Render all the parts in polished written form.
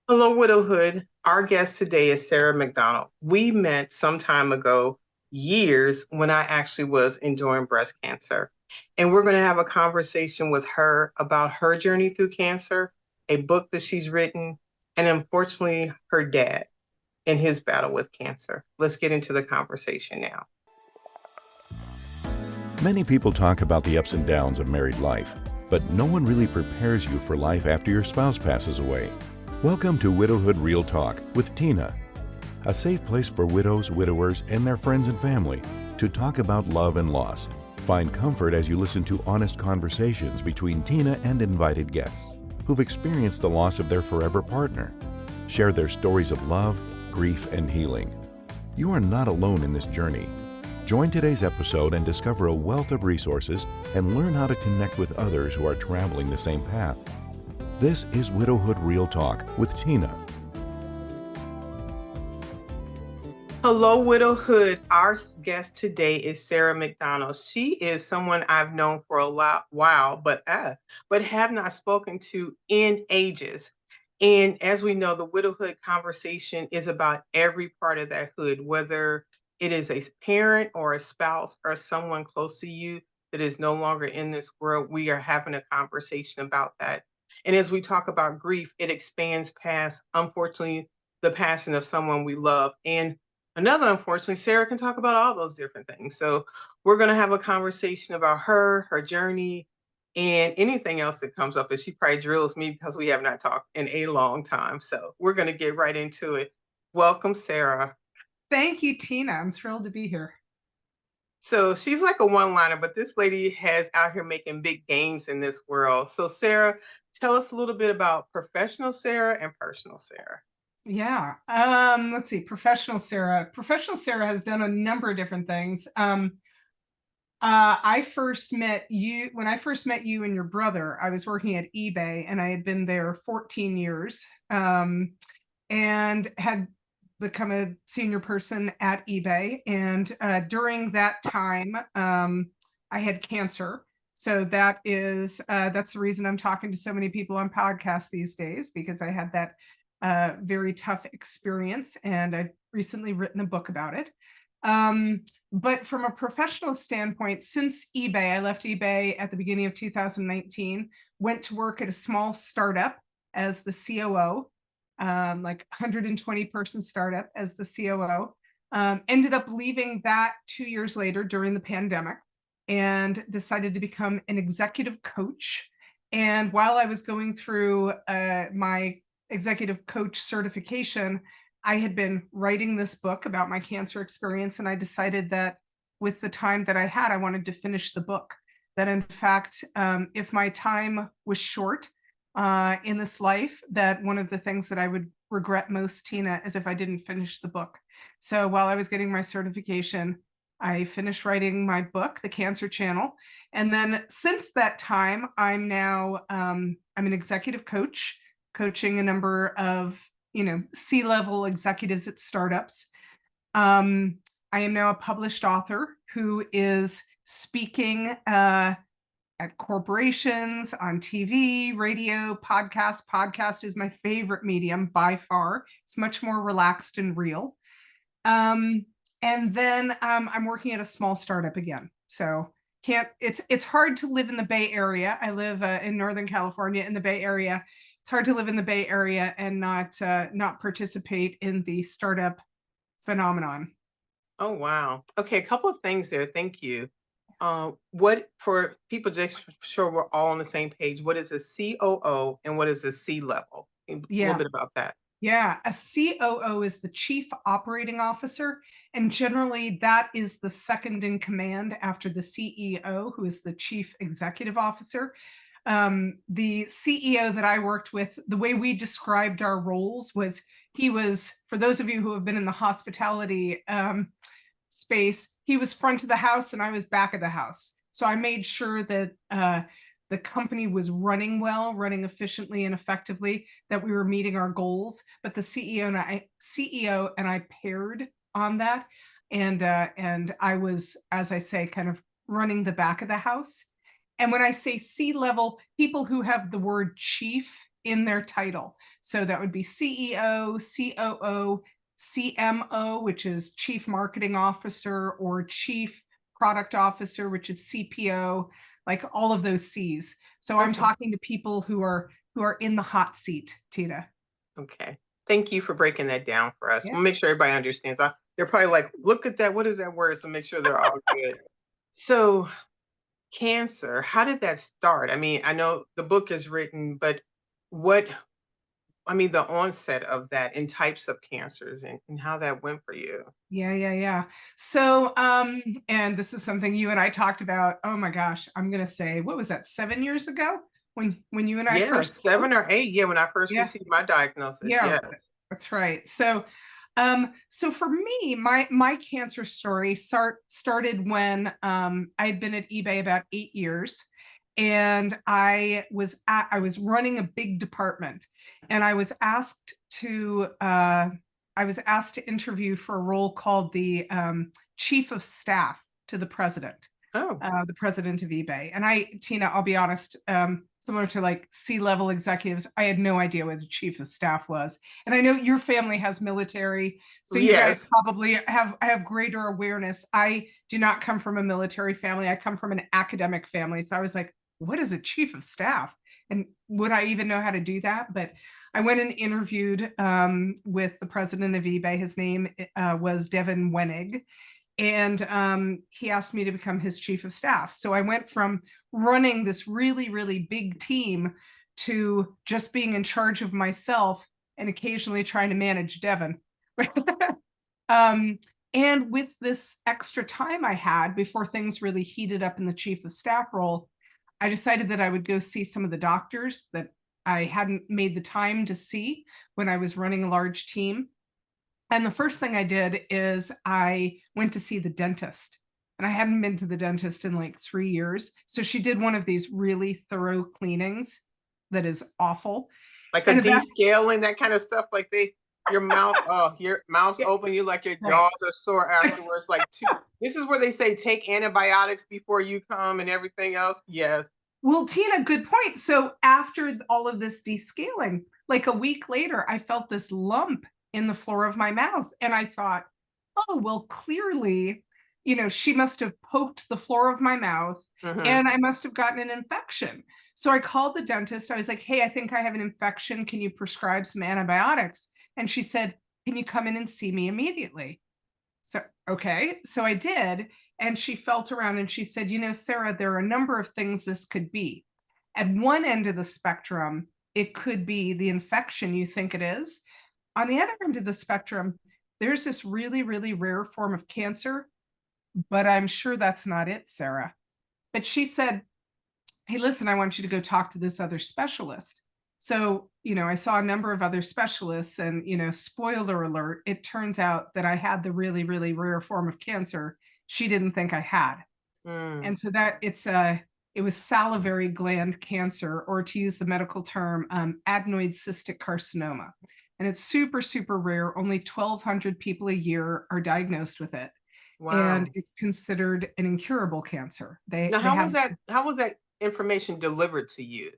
Hello, Widowhood. Our guest today is Sarah McDonald. We met some time ago, years, when I actually was enduring breast cancer. And we're going to have a conversation with her about her journey through cancer, a book that she's written, and unfortunately, her dad and his battle with cancer. Let's get into the conversation now. Many people talk about the ups and downs of married life, but no one really prepares you for life after your spouse passes away. Welcome to Widowhood Real Talk with Tina, a safe place for widows, widowers, and their friends and family to talk about love and loss. Find comfort as you listen to honest conversations between Tina and invited guests who've experienced the loss of their forever partner. Share their stories of love, grief, and healing. You are not alone in this journey. Join today's episode and discover a wealth of resources and learn how to connect with others who are traveling the same path. This is Widowhood Real Talk with Tina. Hello, Widowhood. Our guest today is Sarah McDonald. She is someone I've known for while, but have not spoken to in ages. And as we know, the widowhood conversation is about every part of that hood, whether it is a parent or a spouse or someone close to you that is no longer in this world. We are having a conversation about that. And as we talk about grief, it expands past, unfortunately, the passing of someone we love. And another, unfortunately, Sarah can talk about all those different things. So we're going to have a conversation about her journey, and anything else that comes up. And she probably drills me because we have not talked in a long time. So we're going to get right into it. Welcome, Sarah. Thank you, Tina. I'm thrilled to be here. So she's like a one-liner, but this lady has out here making big gains in this world. So Sarah, tell us a little bit about professional Sarah and personal Sarah. Yeah. Let's see. Professional Sarah. Professional Sarah has done a number of different things. I first met you when I first met you and your brother. I was working at eBay and I had been there 14 years and had become a senior person at eBay. And during that time, I had cancer. So that's the reason I'm talking to so many people on podcasts these days, because I had that very tough experience and I've recently written a book about it. But from a professional standpoint, since eBay, I left eBay at the beginning of 2019, went to work at a small startup as the COO, like 120 person startup as the COO. Ended up leaving that 2 years later during the pandemic and decided to become an executive coach. And while I was going through my executive coach certification, I had been writing this book about my cancer experience, and I decided that with the time that I had, I wanted to finish the book. That in fact, if my time was short in this life, that one of the things that I would regret most, Tina, is if I didn't finish the book. So while I was getting my certification, I finished writing my book, The Cancer Channel. And then since that time, I'm an executive coach, coaching a number of C-level executives at startups. I am now a published author who is speaking at corporations, on TV, radio, podcast. Podcast is my favorite medium by far. It's much more relaxed and real. And then I'm working at a small startup again. So it's hard to live in the Bay Area. I live in Northern California in the Bay Area. It's hard to live in the Bay Area and not participate in the startup phenomenon. Oh, wow. Okay, a couple of things there. Thank you. What, for people just sure we're all on the same page, what is a COO and what is a C-level? A little bit about that. Yeah, a COO is the Chief Operating Officer, and generally that is the second in command after the CEO, who is the Chief Executive Officer. The CEO that I worked with, the way we described our roles was, for those of you who have been in the hospitality space, he was front of the house and I was back of the house. So I made sure that the company was running well, running efficiently and effectively, that we were meeting our goals. But the CEO and I paired on that, and I was, as I say, kind of running the back of the house. And when I say C-level, people who have the word chief in their title. So that would be CEO, COO, CMO, which is Chief Marketing Officer, or Chief Product Officer, which is CPO, like all of those C's. So I'm Okay. talking to people who are in the hot seat, Tina. Okay. Thank you for breaking that down for us. Yeah. We'll make sure everybody understands. They're probably like, look at that. What is that word? So make sure they're all good. So cancer, how did that start? I mean, I know the book is written, but what, I mean, the onset of that and types of cancers and how that went for you. Yeah. So, and this is something you and I talked about. Oh my gosh, I'm gonna say, what was that, 7 years ago when you and I Yeah, first spoke? 7 or 8. Yeah, when I first Yeah, received my diagnosis. yeah, Yes. that's right. So, so for me, my cancer story started when I had been at eBay about 8 years, and I was running a big department, and I was asked to interview for a role called the chief of staff to Oh, the president of eBay. And Tina, I'll be honest, similar to like C-level executives, I had no idea what the chief of staff was. And I know your family has military, so you guys yes. probably have greater awareness. I do not come from a military family. I come from an academic family. So I was like, what is a chief of staff? And would I even know how to do that? But I went and interviewed with the president of eBay. His name was Devin Wenig, and he asked me to become his chief of staff. So I went from running this really, really big team to just being in charge of myself and occasionally trying to manage Devin. um, and with this extra time I had before things really heated up in the chief of staff role, I decided that I would go see some of the doctors that I hadn't made the time to see when I was running a large team. And the first thing I did is I went to see the dentist. And I hadn't been to the dentist in like 3 years. So she did one of these really thorough cleanings that is awful. Like a And about descaling, that kind of stuff. Like your mouth's yeah, open, you like your right. jaws are sore afterwards. This is where they say take antibiotics before you come and everything else. Yes. Well, Tina, good point. So after all of this descaling, like a week later, I felt this lump in the floor of my mouth. And I thought, oh, well, clearly, she must have poked the floor of my mouth Hmm. and I must have gotten an infection. So I called the dentist. I was like, hey, I think I have an infection. Can you prescribe some antibiotics? And she said, can you come in and see me immediately? So, okay. So I did. And she felt around and she said, Sarah, there are a number of things this could be. At one end of the spectrum, it could be the infection you think it is. On the other end of the spectrum, there's this really, really rare form of cancer, but I'm sure that's not it, Sarah. But she said, hey, listen, I want you to go talk to this other specialist. So, I saw a number of other specialists, and, spoiler alert, it turns out that I had the really, really rare form of cancer she didn't think I had. Mm. And so it was salivary gland cancer, or to use the medical term, adenoid cystic carcinoma. And it's super, super rare. Only 1,200 people a year are diagnosed with it. And Wow. it's considered an incurable cancer. Now, They have how was that information delivered to you?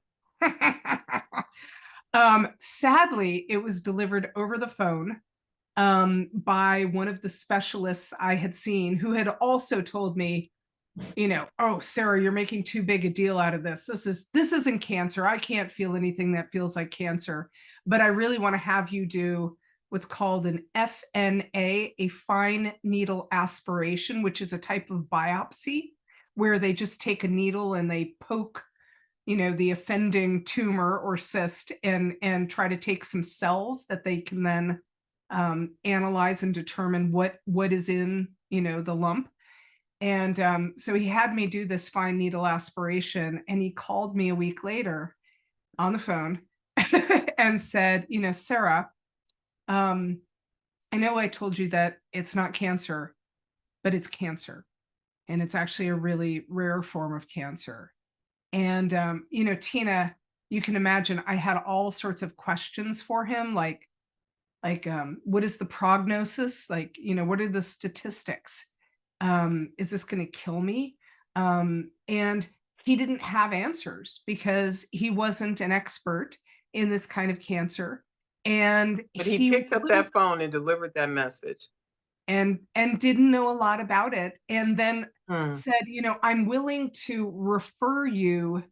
sadly, it was delivered over the phone by one of the specialists I had seen, who had also told me, oh, Sarah, you're making too big a deal out of this. This isn't cancer. I can't feel anything that feels like cancer, but I really want to have you do what's called an FNA, a fine needle aspiration, which is a type of biopsy where they just take a needle and they poke the offending tumor or cyst, and try to take some cells that they can then analyze and determine what is in the lump. And so he had me do this fine needle aspiration, and he called me a week later on the phone and said, Sarah, I know I told you that it's not cancer, but it's cancer, and it's actually a really rare form of cancer. And, Tina, you can imagine I had all sorts of questions for him, what is the prognosis? What are the statistics? Is this going to kill me? And he didn't have answers because he wasn't an expert in this kind of cancer. And But he he picked up really that phone and delivered that message. and didn't know a lot about it, and then Hmm. said, I'm willing to refer you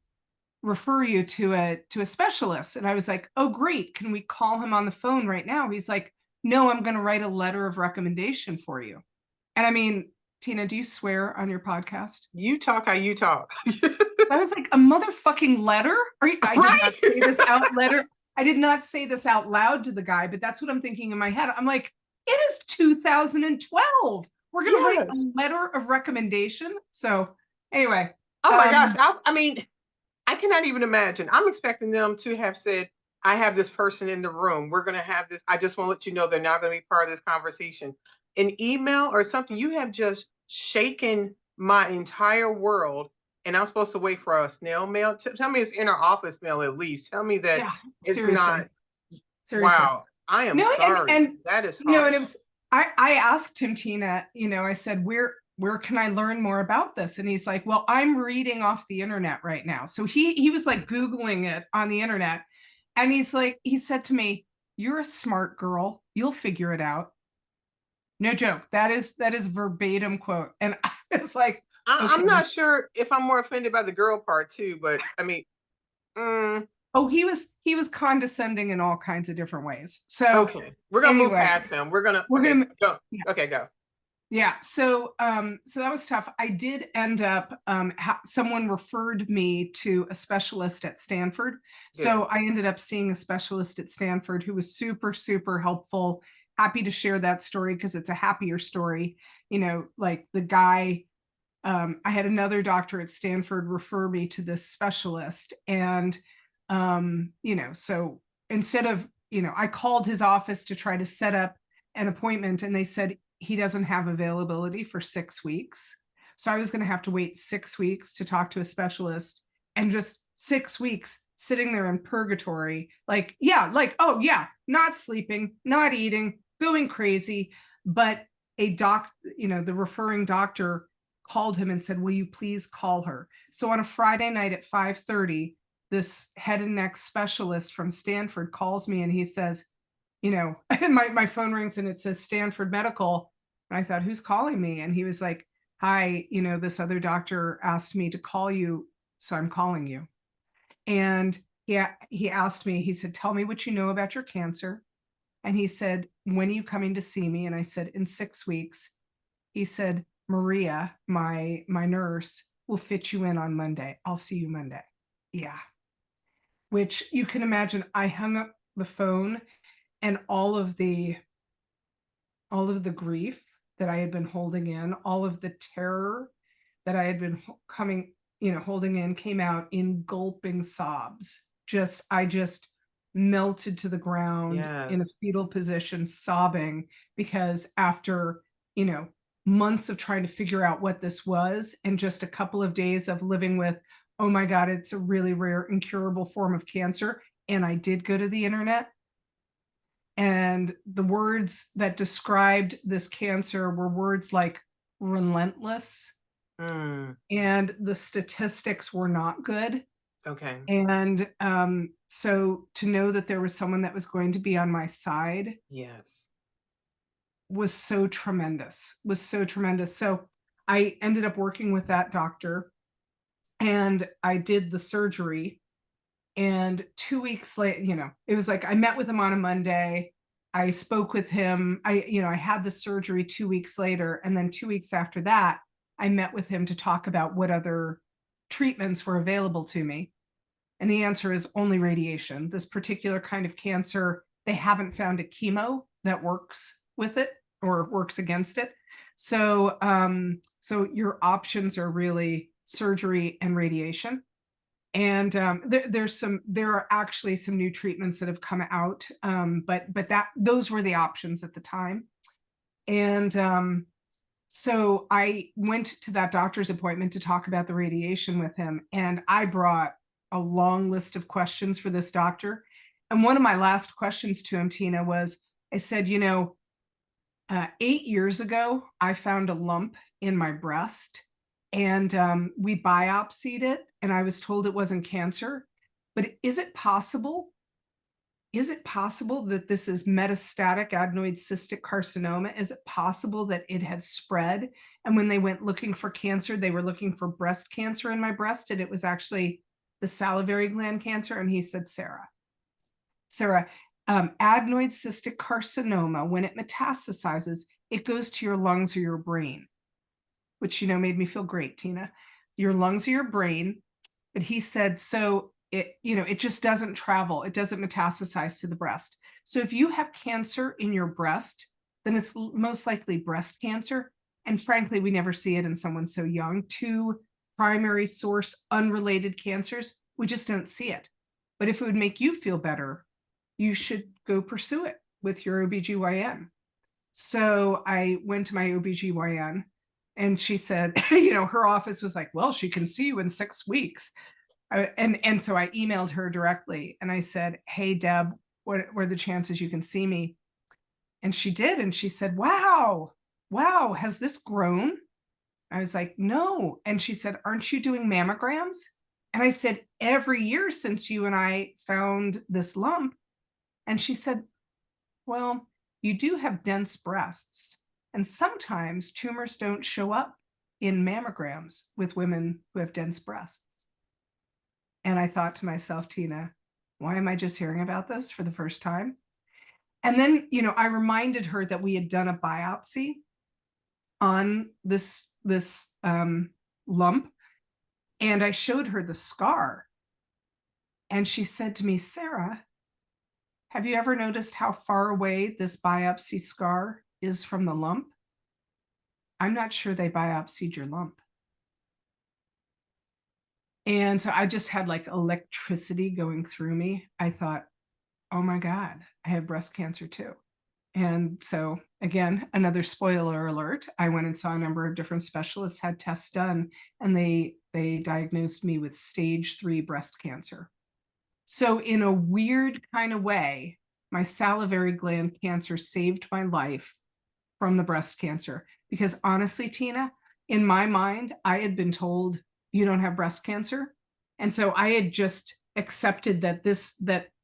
to a specialist. And I was like, oh great, can we call him on the phone right now? He's like, no, I'm going to write a letter of recommendation for you. And I mean, Tina, do you swear on your podcast? You talk how you talk. I was like, a motherfucking letter? I did not say this Right? out letter. I did not say this out loud to the guy, but that's what I'm thinking in my head. I'm like, it is 2012. We're gonna write a Yes. letter of recommendation. So anyway, Oh my gosh. um, I mean, I cannot even imagine. I'm expecting them to have said, I have this person in the room. We're going to have this. I just want to let you know they're not going to be part of this conversation. An email or something, you have just shaken my entire world. And I'm supposed to wait for a snail mail. Tell me it's inner office mail at least. Tell me that yeah, it's not. seriously, seriously. Wow. I am No, sorry. and That is and it harsh. was I asked him, Tina, I said, where can I learn more about this? And he's like, well, I'm reading off the internet right now. So he was like Googling it on the internet. And he said to me, you're a smart girl. You'll figure it out. No joke. That is verbatim quote. And I was like, I'm okay. not sure if I'm more offended by the girl part too, but I mean, mm, Oh, he was condescending in all kinds of different ways. So okay. We're going to move anyway, past him. We're going to, we're okay, gonna go. yeah. Okay, go. Yeah, so that was tough. I did end up someone referred me to a specialist at Stanford. So Good. I ended up seeing a specialist at Stanford who was super super helpful. Happy to share that story because it's a happier story. Like the guy I had another doctor at Stanford refer me to this specialist. And so instead of, I called his office to try to set up an appointment, and they said he doesn't have availability for 6 weeks. So I was going to have to wait 6 weeks to talk to a specialist, and just 6 weeks sitting there in purgatory, like, yeah, like, oh yeah, not sleeping, not eating, going crazy. But the referring doctor called him and said, will you please call her? So on a Friday night at 5:30, this head and neck specialist from Stanford calls me, and he says, my phone rings and it says Stanford Medical. And I thought, who's calling me? And he was like, hi, this other doctor asked me to call you, so I'm calling you. And he asked me, he said, tell me what you know about your cancer. And he said, when are you coming to see me? And I said, in 6 weeks. He said, Maria, my nurse, will fit you in on Monday. I'll see you Monday. Yeah. Which you can imagine, I hung up the phone, and all of the grief that I had been holding in, all of the terror that I had been holding in, came out in gulping sobs. I just melted to the ground in a Yes. fetal position, sobbing, because after, months of trying to figure out what this was, and just a couple of days of living with, oh my God, it's a really rare, incurable form of cancer. And I did go to the internet, and the words that described this cancer were words like relentless, Mm, and the statistics were not good. okay. And so to know that there was someone that was going to be on my side Yes. was so tremendous. So I ended up working with that doctor, and I did the surgery. And 2 weeks later, it was like I met with him on a Monday. I spoke with him. I had the surgery 2 weeks later. And then 2 weeks after that, I met with him to talk about what other treatments were available to me. And the answer is only radiation. This particular kind of cancer, they haven't found a chemo that works with it or works against it. So your options are really surgery and radiation. And there are actually some new treatments that have come out, but those were the options at the time. And so I went to that doctor's appointment to talk about the radiation with him, and I brought a long list of questions for this doctor. And one of my last questions to him, Tina, was, I said, 8 years ago, I found a lump in my breast, and we biopsied it, and I was told it wasn't cancer. But is it possible is it possible that this is metastatic adenoid cystic carcinoma? Is it possible that it had spread? And when they went looking for cancer, they were looking for breast cancer in my breast, and it was actually the salivary gland cancer. And he said, Sarah, adenoid cystic carcinoma, when it metastasizes, it goes to your lungs or your brain, which, made me feel great, Tina. Your lungs or your brain. But he said, so it just doesn't travel. It doesn't metastasize to the breast. So if you have cancer in your breast, then it's most likely breast cancer. And frankly, we never see it in someone so young. Two primary source unrelated cancers, we just don't see it. But if it would make you feel better, you should go pursue it with your OBGYN. So I went to my OBGYN and she said, her office was like, well, she can see you in 6 weeks. And so I emailed her directly and I said, hey, Deb, what are the chances you can see me? And she did. And she said, wow, has this grown? I was like, no. And she said, aren't you doing mammograms? And I said, every year since you and I found this lump. And she said, well, you do have dense breasts. And sometimes tumors don't show up in mammograms with women who have dense breasts. And I thought to myself, Tina, why am I just hearing about this for the first time? And then, I reminded her that we had done a biopsy on this lump, and I showed her the scar. And she said to me, Sarah, have you ever noticed how far away this biopsy scar is from the lump? I'm not sure they biopsied your lump. And so I just had like electricity going through me. I thought, oh my God, I have breast cancer too. And so again, another spoiler alert, I went and saw a number of different specialists, had tests done, and they diagnosed me with stage 3 breast cancer. So in a weird kind of way, my salivary gland cancer saved my life from the breast cancer. Because honestly, Tina, in my mind, I had been told you don't have breast cancer. And so I had just accepted that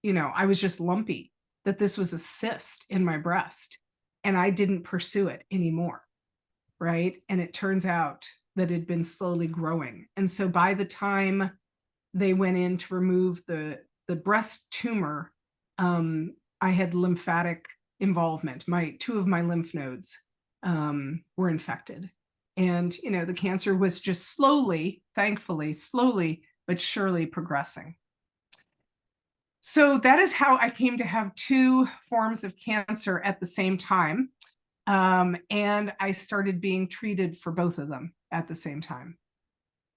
I was just lumpy, that this was a cyst in my breast, and I didn't pursue it anymore. Right. And it turns out that it had been slowly growing. And so by the time they went in to remove the breast tumor, I had lymphatic involvement. Two of my lymph nodes were infected. And, the cancer was just thankfully, slowly, but surely progressing. So that is how I came to have 2 forms of cancer at the same time. And I started being treated for both of them at the same time.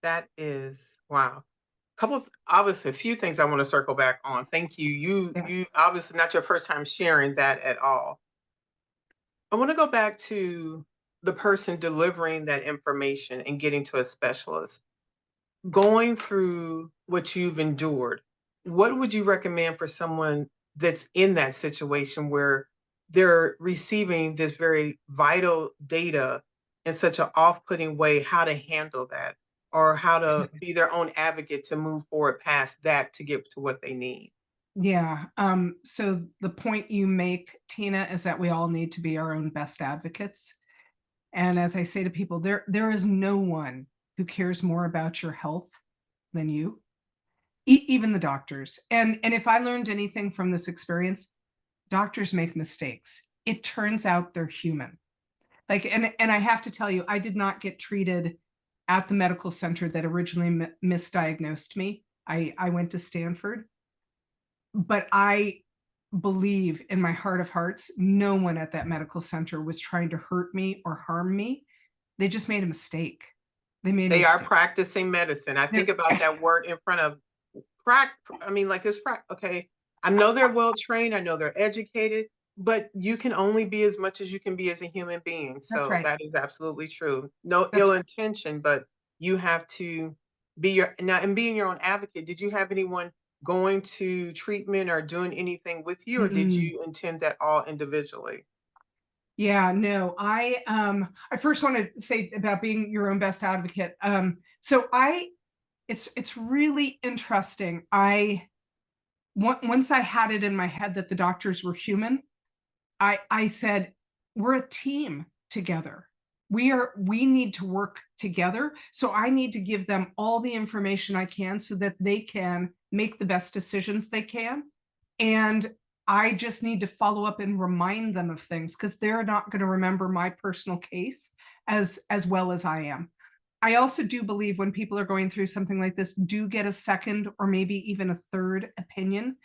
That is wow. Obviously a few things I want to circle back on. Thank you. Yeah. You obviously not your first time sharing that at all. I want to go back to the person delivering that information and getting to a specialist. Going through what you've endured, what would you recommend for someone that's in that situation where they're receiving this very vital data in such an off-putting way, how to handle that or how to be their own advocate to move forward past that to get to what they need? Yeah. So the point you make, Tina, is that we all need to be our own best advocates. And as I say to people, there is no one who cares more about your health than you, even the doctors. And if I learned anything from this experience, doctors make mistakes. It turns out they're human. And I have to tell you, I did not get treated at the medical center that originally misdiagnosed me. I went to Stanford, but I believe in my heart of hearts, no one at that medical center was trying to hurt me or harm me. They just made a mistake. They are practicing medicine. I think about that word in front of okay. I know they're well trained. I know they're educated, but you can only be as much as you can be as a human being. That's So right. that is absolutely true. No That's ill right. intention, but you have to and being your own advocate. Did you have anyone going to treatment or doing anything with you, or did Mm-mm. you attend that all individually? Yeah, no, I first want to say about being your own best advocate. So it's really interesting. once I had it in my head that the doctors were human, I said, we're a team together. We need to work together. So I need to give them all the information I can so that they can make the best decisions they can. And I just need to follow up and remind them of things because they're not going to remember my personal case as well as I am. I also do believe when people are going through something like this, do get a second or maybe even a third opinion.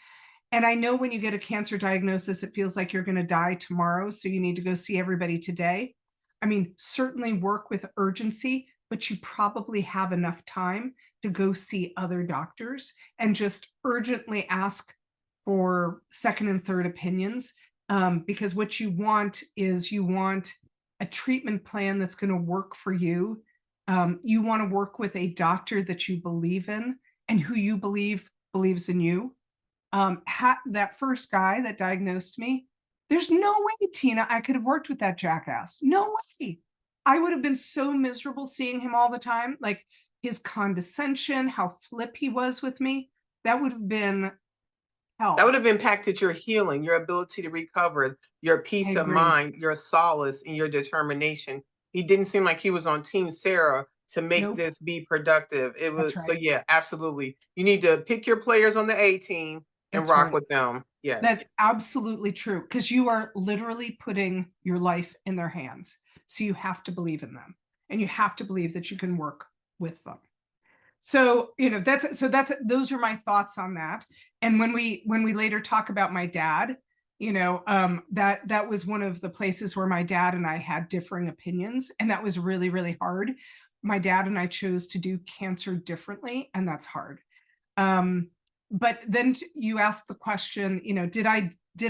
And I know when you get a cancer diagnosis, it feels like you're going to die tomorrow. So you need to go see everybody today. I mean, certainly work with urgency, but you probably have enough time to go see other doctors and just urgently ask for second and third opinions. Because what you want is you want a treatment plan that's going to work for you. You want to work with a doctor that you believe in and who you believe believes in you. That first guy that diagnosed me, there's no way, Tina, I could have worked with that jackass. No way. I would have been so miserable seeing him all the time. Like his condescension, how flip he was with me. That would have been That would hell. have impacted your healing, your ability to recover, your I peace of agree. mind, your solace, and your determination. He didn't seem like he was on Team Sarah to make Nope. this be productive. It That's was so right. yeah, absolutely. You need to pick your players on the A team and That's rock right. with them. That's Yes. absolutely true because you are literally putting your life in their hands. So you have to believe in them and you have to believe that you can work with them. So, that's those are my thoughts on that. And when we later talk about my dad, that was one of the places where my dad and I had differing opinions, and that was really, really hard. My dad and I chose to do cancer differently, and that's hard. Um, but then you asked the question, did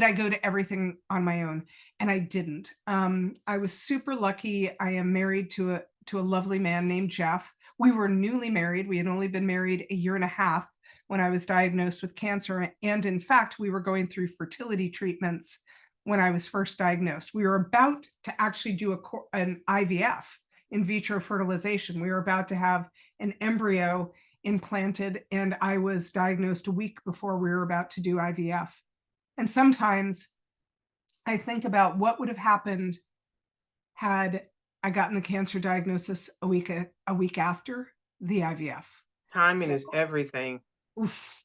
I go to everything on my own? And I didn't. I was super lucky. I am married to a lovely man named Jeff. We were newly married. We had only been married a year and a half when I was diagnosed with cancer. And in fact, we were going through fertility treatments when I was first diagnosed. We were about to actually do an IVF, in vitro fertilization. We were about to have an embryo implanted, and I was diagnosed a week before we were about to do IVF. And sometimes I think about what would have happened had I gotten the cancer diagnosis a week after the IVF. Timing So, is everything. oof,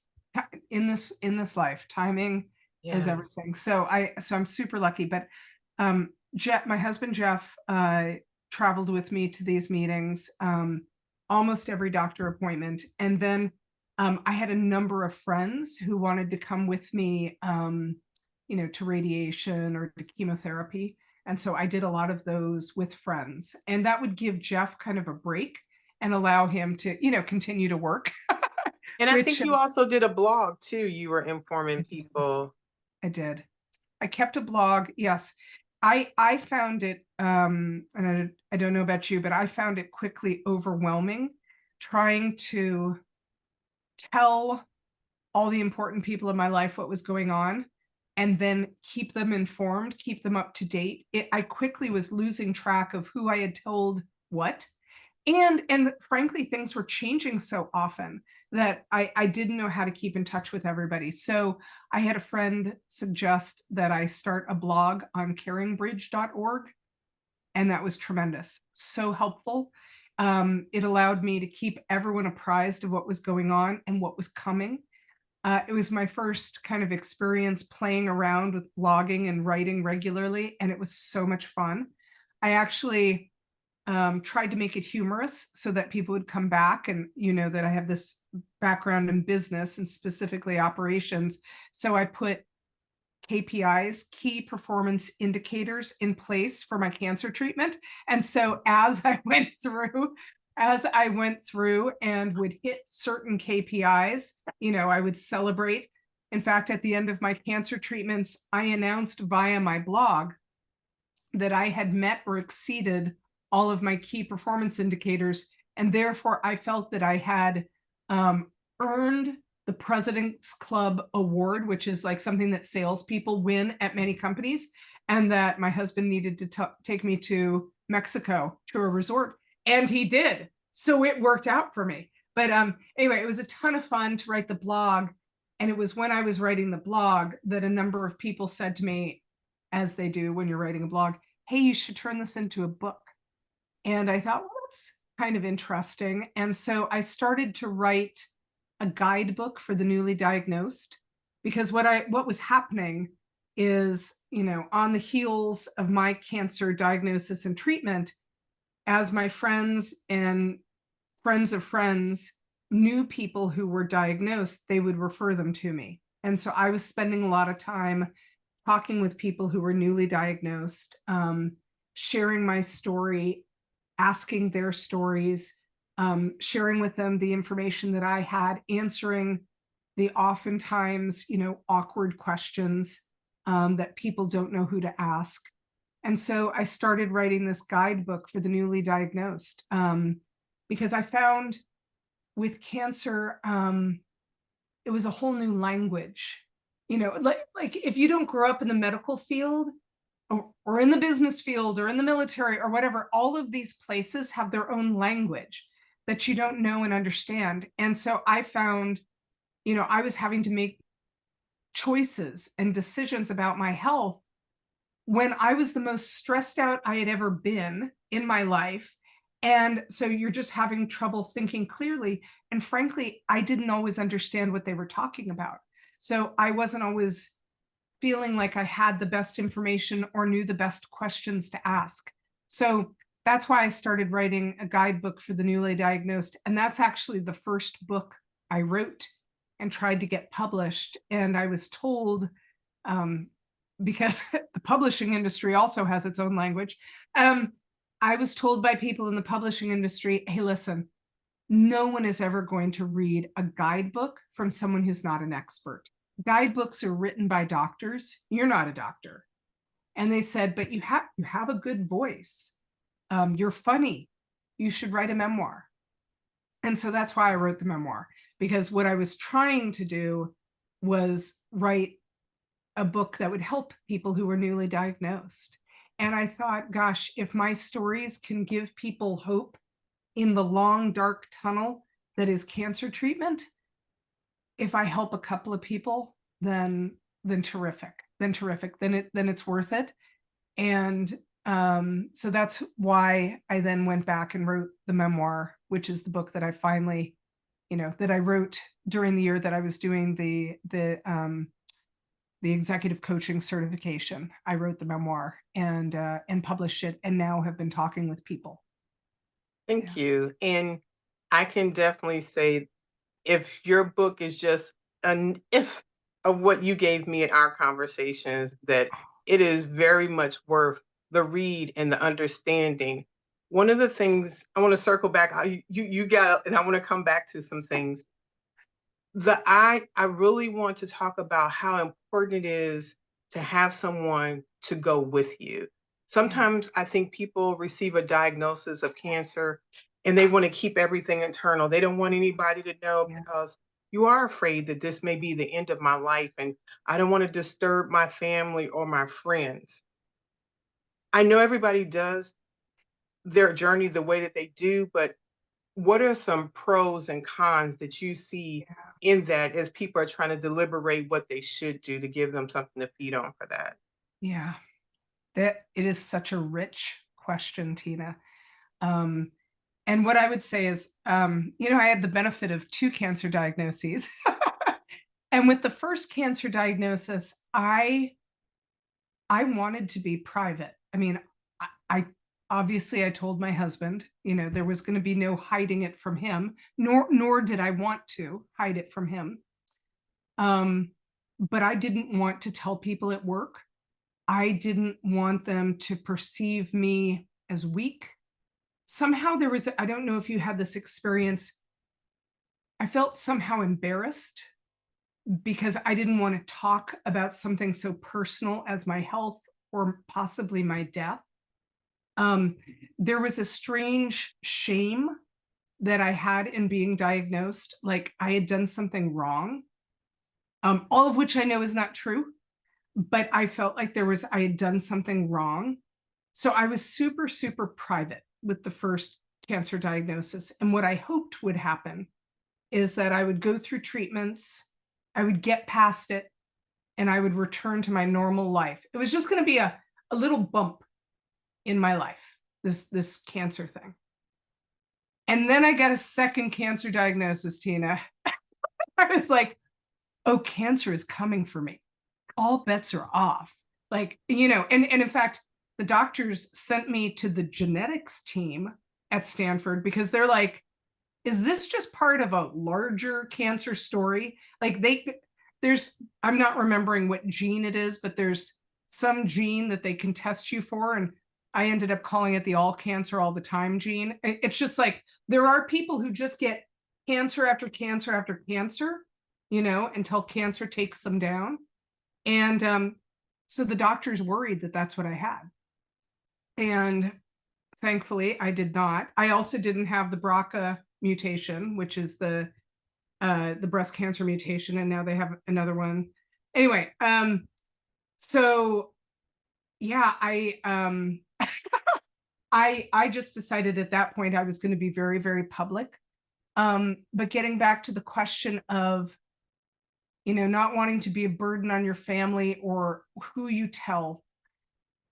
in this life, timing is Yes. everything. So I'm super lucky. But my husband Jeff traveled with me to these meetings, almost every doctor appointment, and then I had a number of friends who wanted to come with me, to radiation or to chemotherapy. And so I did a lot of those with friends. And that would give Jeff kind of a break and allow him to, continue to work, And I which think you also did a blog too. You were I informing did. people. I did. I kept a blog. Yes. I found it, and I don't know about you, but I found it quickly overwhelming trying to tell all the important people in my life what was going on and then keep them informed, keep them up to date. I quickly was losing track of who I had told what. And frankly, things were changing so often that I didn't know how to keep in touch with everybody. So I had a friend suggest that I start a blog on caringbridge.org, and that was tremendous. So helpful. It allowed me to keep everyone apprised of what was going on and what was coming. It was my first kind of experience playing around with blogging and writing regularly, and it was so much fun. I actually tried to make it humorous so that people would come back, and that I have this background in business and specifically operations. So I put KPIs, key performance indicators, in place for my cancer treatment. And so as I went through and would hit certain KPIs, I would celebrate. In fact, at the end of my cancer treatments, I announced via my blog that I had met or exceeded all of my key performance indicators. And therefore, I felt that I had earned the President's Club Award, which is like something that salespeople win at many companies, and that my husband needed to take me to Mexico to a resort. And he did. So it worked out for me. But anyway, it was a ton of fun to write the blog. And it was when I was writing the blog that a number of people said to me, as they do when you're writing a blog, "Hey, you should turn this into a book." And I thought, well, that's kind of interesting. And so I started to write a guidebook for the newly diagnosed, because what was happening is, on the heels of my cancer diagnosis and treatment, as my friends and friends of friends knew people who were diagnosed, they would refer them to me. And so I was spending a lot of time talking with people who were newly diagnosed, sharing my story, asking their stories, sharing with them the information that I had, answering the oftentimes, awkward questions that people don't know who to ask. And so I started writing this guidebook for the newly diagnosed, because I found with cancer, it was a whole new language. Like if you don't grow up in the medical field, or in the business field, or in the military, or whatever, all of these places have their own language that you don't know and understand. And so I found, I was having to make choices and decisions about my health when I was the most stressed out I had ever been in my life. And so you're just having trouble thinking clearly. And frankly, I didn't always understand what they were talking about. So I wasn't always feeling like I had the best information or knew the best questions to ask. So that's why I started writing a guidebook for the newly diagnosed. And that's actually the first book I wrote and tried to get published. And I was told, because the publishing industry also has its own language, I was told by people in the publishing industry, hey, listen, no one is ever going to read a guidebook from someone who's not an expert. Guidebooks are written by doctors. You're not a doctor. And they said, but you have a good voice. You're funny. You should write a memoir. And so that's why I wrote the memoir, because what I was trying to do was write a book that would help people who were newly diagnosed. And I thought, gosh, if my stories can give people hope in the long, dark tunnel that is cancer treatment, if I help a couple of people, then terrific. Then it's worth it. And so that's why I then went back and wrote the memoir, which is the book that I finally, that I wrote during the year that I was doing the executive coaching certification. I wrote the memoir and published it, and now have been talking with people. Thank you. And I can definitely say, if your book is just an if of what you gave me in our conversations, that it is very much worth the read and the understanding. One of the things I want to circle back, you got, and I want to come back to some things. I really want to talk about how important it is to have someone to go with you. Yeah. Sometimes I think people receive a diagnosis of cancer and they want to keep everything internal. They don't want anybody to know, Yeah. because you are afraid that this may be the end of my life and I don't want to disturb my family or my friends. I know everybody does their journey the way that they do, but what are some pros and cons that you see Yeah. in that, as people are trying to deliberate what they should do to give them something to feed on for that? Yeah. That it is such a rich question, Tina. Um, and what I would say is, I had the benefit of 2 cancer diagnoses. And with the first cancer diagnosis, I wanted to be private. I mean, I obviously I told my husband, there was going to be no hiding it from him, nor did I want to hide it from him. But I didn't want to tell people at work. I didn't want them to perceive me as weak. Somehow there was, I don't know if you had this experience, I felt somehow embarrassed because I didn't want to talk about something so personal as my health or possibly my death. Um, there was a strange shame that I had in being diagnosed, like I had done something wrong, all of which I know is not true, but I felt like I had done something wrong. So I was super, super private with the first cancer diagnosis. And what I hoped would happen is that I would go through treatments, I would get past it and I would return to my normal life. It was just going to be a little bump in my life, this cancer thing. And then I got a second cancer diagnosis, Tina. I was like, oh, cancer is coming for me. All bets are off. Like, and in fact, the doctors sent me to the genetics team at Stanford because they're like, is this just part of a larger cancer story? Like I'm not remembering what gene it is, but there's some gene that they can test you for. And I ended up calling it the all cancer all the time gene. It's just like, there are people who just get cancer after cancer after cancer, until cancer takes them down. And so the doctors worried that that's what I had. And thankfully, I did not. I also didn't have the BRCA mutation, which is the breast cancer mutation, and now they have another one. Anyway, so yeah, I just decided at that point I was going to be very, very public. But getting back to the question of, not wanting to be a burden on your family or who you tell,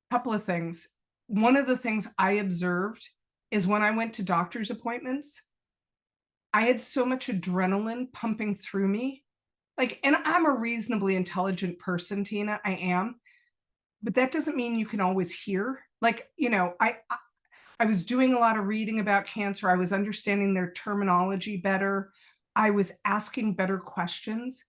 a couple of things. One of the things I observed is when I went to doctor's appointments, I had so much adrenaline pumping through me. Like, and I'm a reasonably intelligent person, Tina, I am, but that doesn't mean you can always hear. Like, I was doing a lot of reading about cancer. I was understanding their terminology better. I was asking better questions,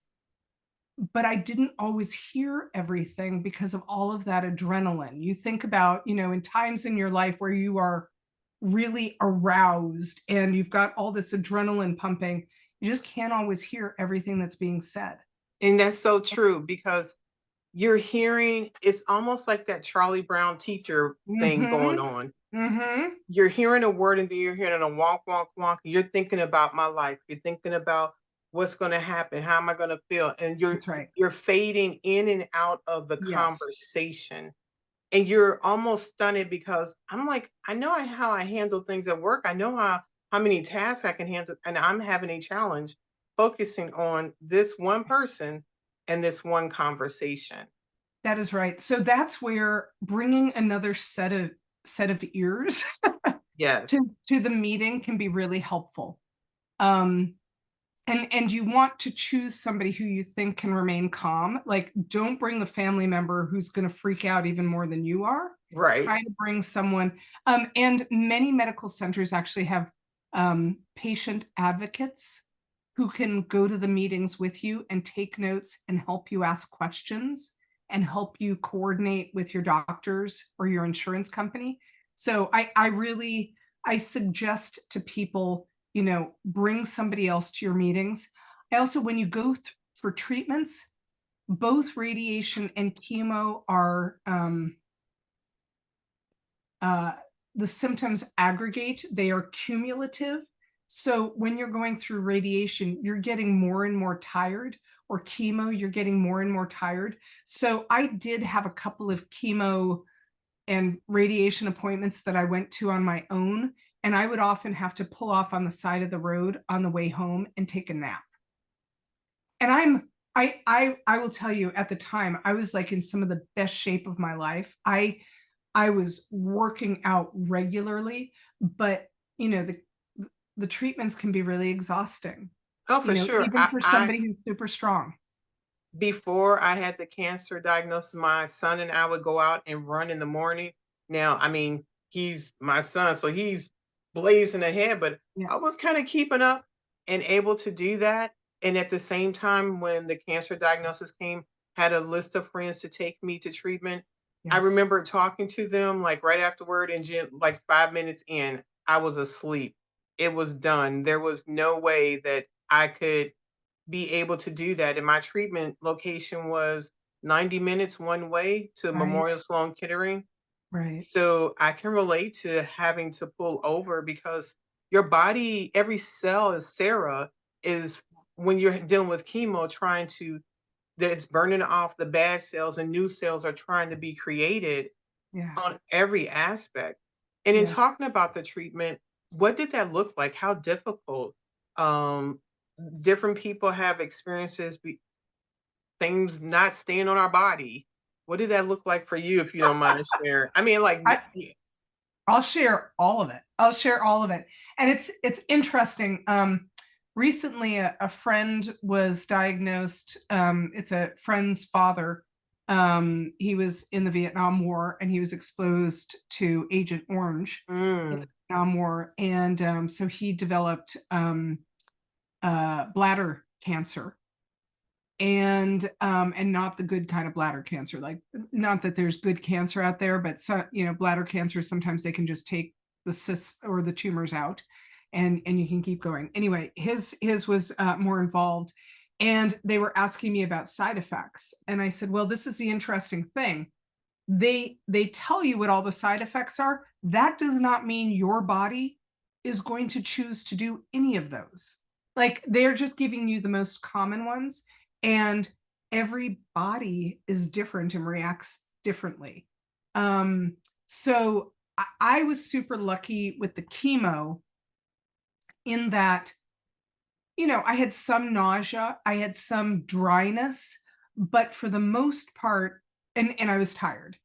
but I didn't always hear everything because of all of that adrenaline. You think about, in times in your life where you are really aroused and you've got all this adrenaline pumping, you just can't always hear everything that's being said. And that's so true because you're hearing it's almost like that Charlie Brown teacher thing going Mm-hmm. on. Mm-hmm. You're hearing a word and then you're hearing a walk, walk, walk. You're thinking about my life. You're thinking about what's going to happen. How am I going to feel? And That's right. you're fading in and out of the Yes. conversation. And you're almost stunned because I'm like, I know how I handle things at work. I know how many tasks I can handle, and I'm having a challenge focusing on this one person and this one conversation. That is right. So that's where bringing another set of ears Yes, to the meeting can be really helpful. Um, and you want to choose somebody who you think can remain calm. Like, don't bring the family member who's going to freak out even more than you are. right. Try to bring someone. And many medical centers actually have patient advocates who can go to the meetings with you and take notes and help you ask questions and help you coordinate with your doctors or your insurance company. So I really, I suggest to people, bring somebody else to your meetings. I also, when you go for treatments, both radiation and chemo are uh, the symptoms aggregate, they are cumulative. So when you're going through radiation, you're getting more and more tired, or chemo, you're getting more and more tired. So I did have a couple of chemo and radiation appointments that I went to on my own, and I would often have to pull off on the side of the road on the way home and take a nap. And I will tell you, at the time I was like in some of the best shape of my life. I was working out regularly, but the treatments can be really exhausting, Oh, for sure. even for somebody who's super strong. Before I had the cancer diagnosis, my son and I would go out and run in the morning. Now, I mean, he's my son, so he's blazing ahead, but Yeah. I was kind of keeping up and able to do that. And at the same time, when the cancer diagnosis came, had a list of friends to take me to treatment. I Yes. remember talking to them like right afterward, and like 5 minutes in, I was asleep. It was done. There was no way that I could be able to do that. And my treatment location was 90 minutes one way to Right. Memorial Sloan Kettering. Right. So I can relate to having to pull over because your body, every cell, as Sarah, is when you're dealing with chemo, trying to, that's burning off the bad cells and new cells are trying to be created Yeah. on every aspect. And in Yes. talking about the treatment, what did that look like? How difficult? Um, different people have experiences things not staying on our body. What did that look like for you, if you don't mind sharing? I mean, like, I, I'll share all of it. I'll share all of it. And it's interesting. Recently a friend was diagnosed. It's a friend's father. He was in the Vietnam War and he was exposed to Agent Orange in mm, the Vietnam War. And so he developed bladder cancer. And not the good kind of bladder cancer, like not that there's good cancer out there, but so, bladder cancer, sometimes they can just take the cysts or the tumors out and you can keep going. Anyway, his was more involved, and they were asking me about side effects, and I said, well, this is the interesting thing. They tell you what all the side effects are. That does not mean your body is going to choose to do any of those. Like, they're just giving you the most common ones, and every body is different and reacts differently. So I was super lucky with the chemo in that, I had some nausea, I had some dryness, but for the most part, and I was tired,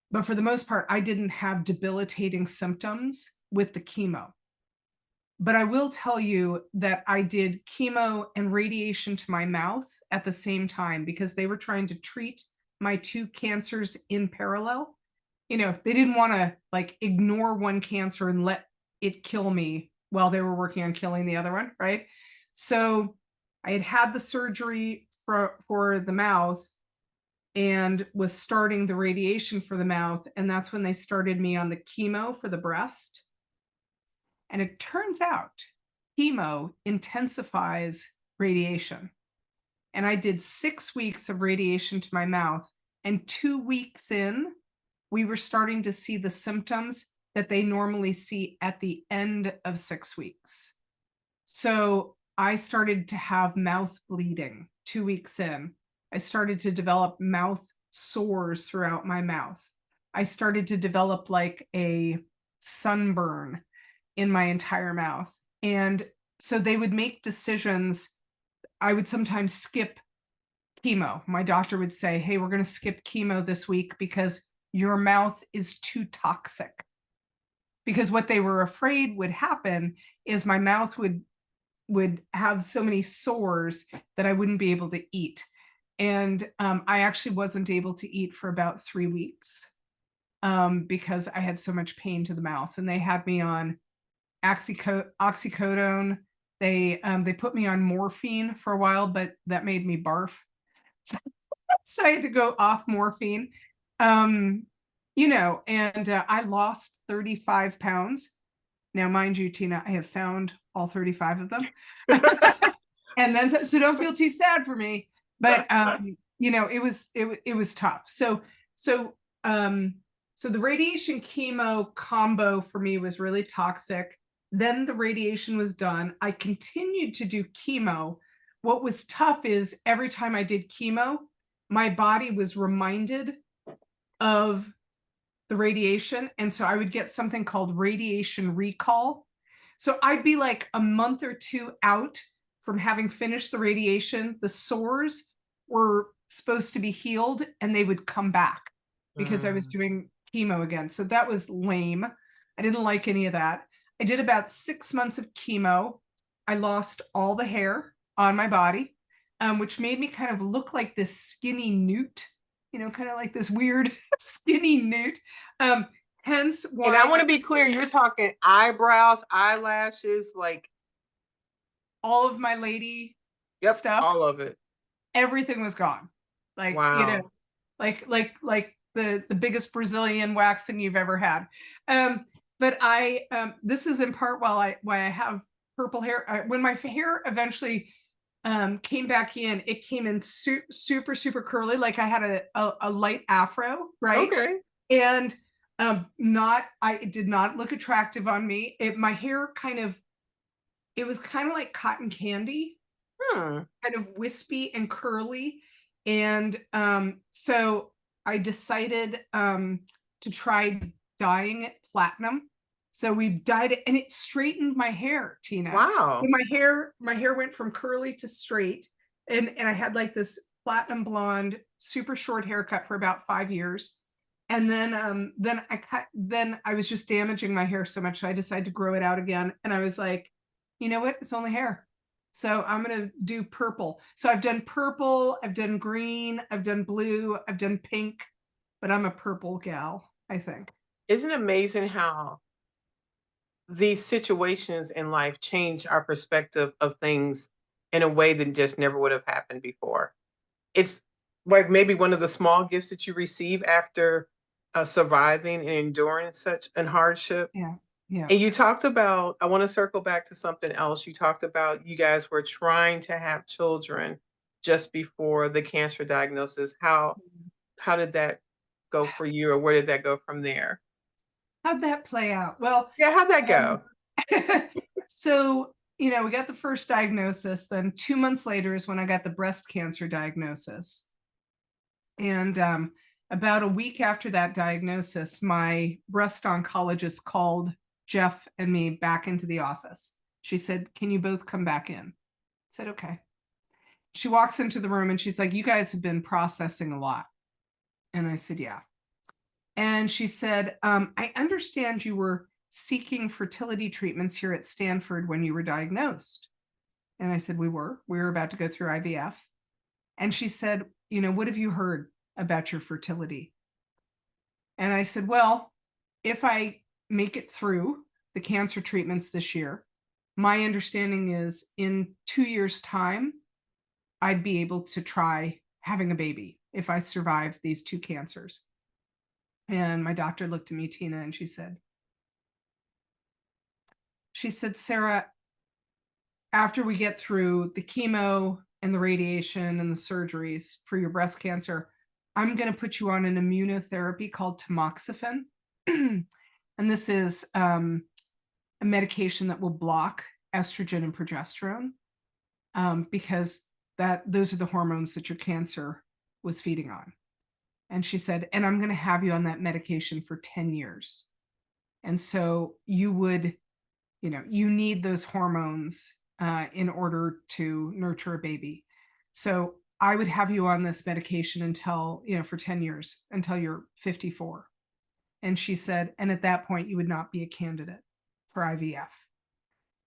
but for the most part, I didn't have debilitating symptoms with the chemo. But I will tell you that I did chemo and radiation to my mouth at the same time because they were trying to treat my two cancers in parallel. They didn't want to like ignore one cancer and let it kill me while they were working on killing the other one, right? So I had had the surgery for the mouth and was starting the radiation for the mouth, and that's when they started me on the chemo for the breast. And it turns out chemo intensifies radiation. And I did 6 weeks of radiation to my mouth. And 2 weeks in, we were starting to see the symptoms that they normally see at the end of 6 weeks. So I started to have mouth bleeding 2 weeks in. I started to develop mouth sores throughout my mouth. I started to develop like a sunburn in my entire mouth. And so they would make decisions. I would sometimes skip chemo. My doctor would say, hey, we're going to skip chemo this week because your mouth is too toxic. Because what they were afraid would happen is my mouth would have so many sores that I wouldn't be able to eat. And I actually wasn't able to eat for about 3 weeks because I had so much pain to the mouth. And they had me on oxycodone. They put me on morphine for a while, but that made me barf. So I had to go off morphine. And I lost 35 pounds. Now, mind you, Tina, I have found all 35 of them. And then so don't feel too sad for me. But it was tough. So the radiation chemo combo for me was really toxic. Then the radiation was done. I continued to do chemo. What was tough is every time I did chemo, my body was reminded of the radiation. And so I would get something called radiation recall. So I'd be like a month or two out from having finished the radiation. The sores were supposed to be healed and they would come back because I was doing chemo again. So that was lame. I didn't like any of that. I did about 6 months of chemo. I lost all the hair on my body, which made me kind of look like this skinny newt, kind of like this weird skinny newt. Hence why. And I want to be clear, you're talking eyebrows, eyelashes, like all of my lady yep, stuff, all of it. everything was gone. Like, wow. like the biggest Brazilian waxing you've ever had. But this is in part why I have purple hair. When my hair eventually came back in, it came in super, super curly. Like I had a light afro, right? Okay. And it did not look attractive on me. My hair it was kind of like cotton candy, kind of wispy and curly. And so I decided to try dyeing it platinum. So we dyed it and it straightened my hair, Tina. Wow. So my hair went from curly to straight. And I had like this platinum blonde, super short haircut for about 5 years. And then I was just damaging my hair so much, so I decided to grow it out again. And I was like, you know what? It's only hair. So I'm gonna do purple. So I've done purple, I've done green, I've done blue, I've done pink, but I'm a purple gal, I think. Isn't it amazing how these situations in life change our perspective of things in a way that just never would have happened before? It's like maybe one of the small gifts that you receive after, surviving and enduring such an hardship. Yeah. Yeah. And you talked about I wanna circle back to something else. You talked about you guys were trying to have children just before the cancer diagnosis. How did that go for you, or where did that go from there? How'd that play out? Well, Yeah, how'd that um, go? so, we got the first diagnosis. Then 2 months later is when I got the breast cancer diagnosis. And about a week after that diagnosis, my breast oncologist called Jeff and me back into the office. She said, "Can you both come back in?" I said, "Okay." She walks into the room and she's like, "You guys have been processing a lot." And I said, "Yeah." And she said, "I understand you were seeking fertility treatments here at Stanford when you were diagnosed." And I said, "We were. We were about to go through IVF." And she said, "What have you heard about your fertility?" And I said, "Well, if I make it through the cancer treatments this year, my understanding is in 2 years' time, I'd be able to try having a baby if I survive these two cancers." And my doctor looked at me, Tina, and she said, "Sarah, after we get through the chemo and the radiation and the surgeries for your breast cancer, I'm going to put you on an immunotherapy called tamoxifen." And this is a medication that will block estrogen and progesterone, because those are the hormones that your cancer was feeding on. And she said, "And I'm going to have you on that medication for 10 years. And so you need those hormones in order to nurture a baby. So I would have you on this medication until, for 10 years, until you're 54." And she said, "And at that point, you would not be a candidate for IVF.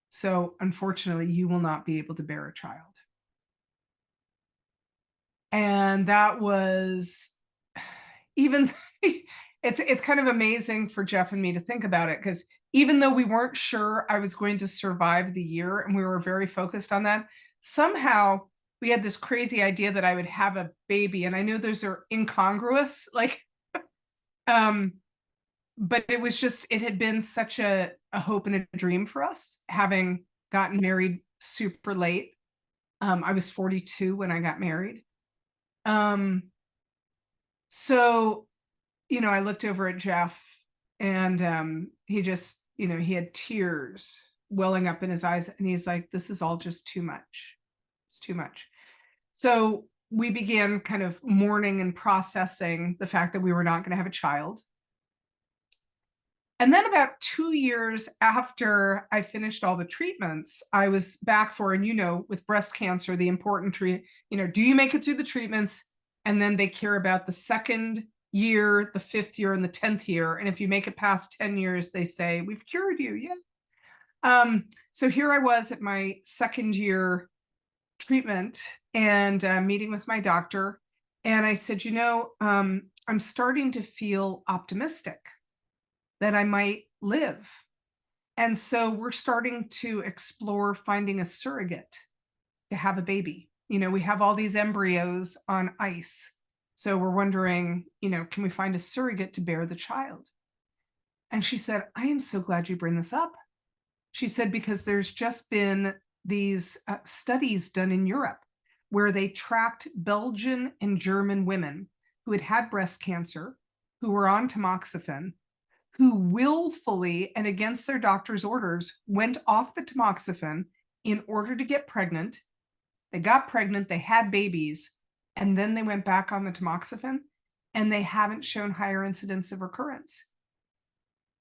So unfortunately, you will not be able to bear a child." And that was even it's kind of amazing for Jeff and me to think about it, because even though we weren't sure I was going to survive the year and we were very focused on that, somehow we had this crazy idea that I would have a baby. And I know those are incongruous, like, um, but it had been such a hope and a dream for us, having gotten married super late. I was 42 when I got married. Um, so I looked over at Jeff, and he just, he had tears welling up in his eyes, and he's like, "This is all just too much. It's too much." So we began kind of mourning and processing the fact that we were not going to have a child. And then about 2 years after I finished all the treatments, I was back for, and with breast cancer, the important do you make it through the treatments? And then they care about the second year, the fifth year, and the 10th year. And if you make it past 10 years, they say, "We've cured you." Yeah. So here I was at my second year treatment, and meeting with my doctor. And I said, "I'm starting to feel optimistic that I might live. And so we're starting to explore finding a surrogate to have a baby. We have all these embryos on ice. So we're wondering, can we find a surrogate to bear the child?" And she said, "I am so glad you bring this up." She said, "Because there's just been these studies done in Europe where they tracked Belgian and German women who had had breast cancer, who were on tamoxifen, who willfully and against their doctor's orders went off the tamoxifen in order to get pregnant. They got pregnant, they had babies, and then they went back on the tamoxifen, and they haven't shown higher incidence of recurrence."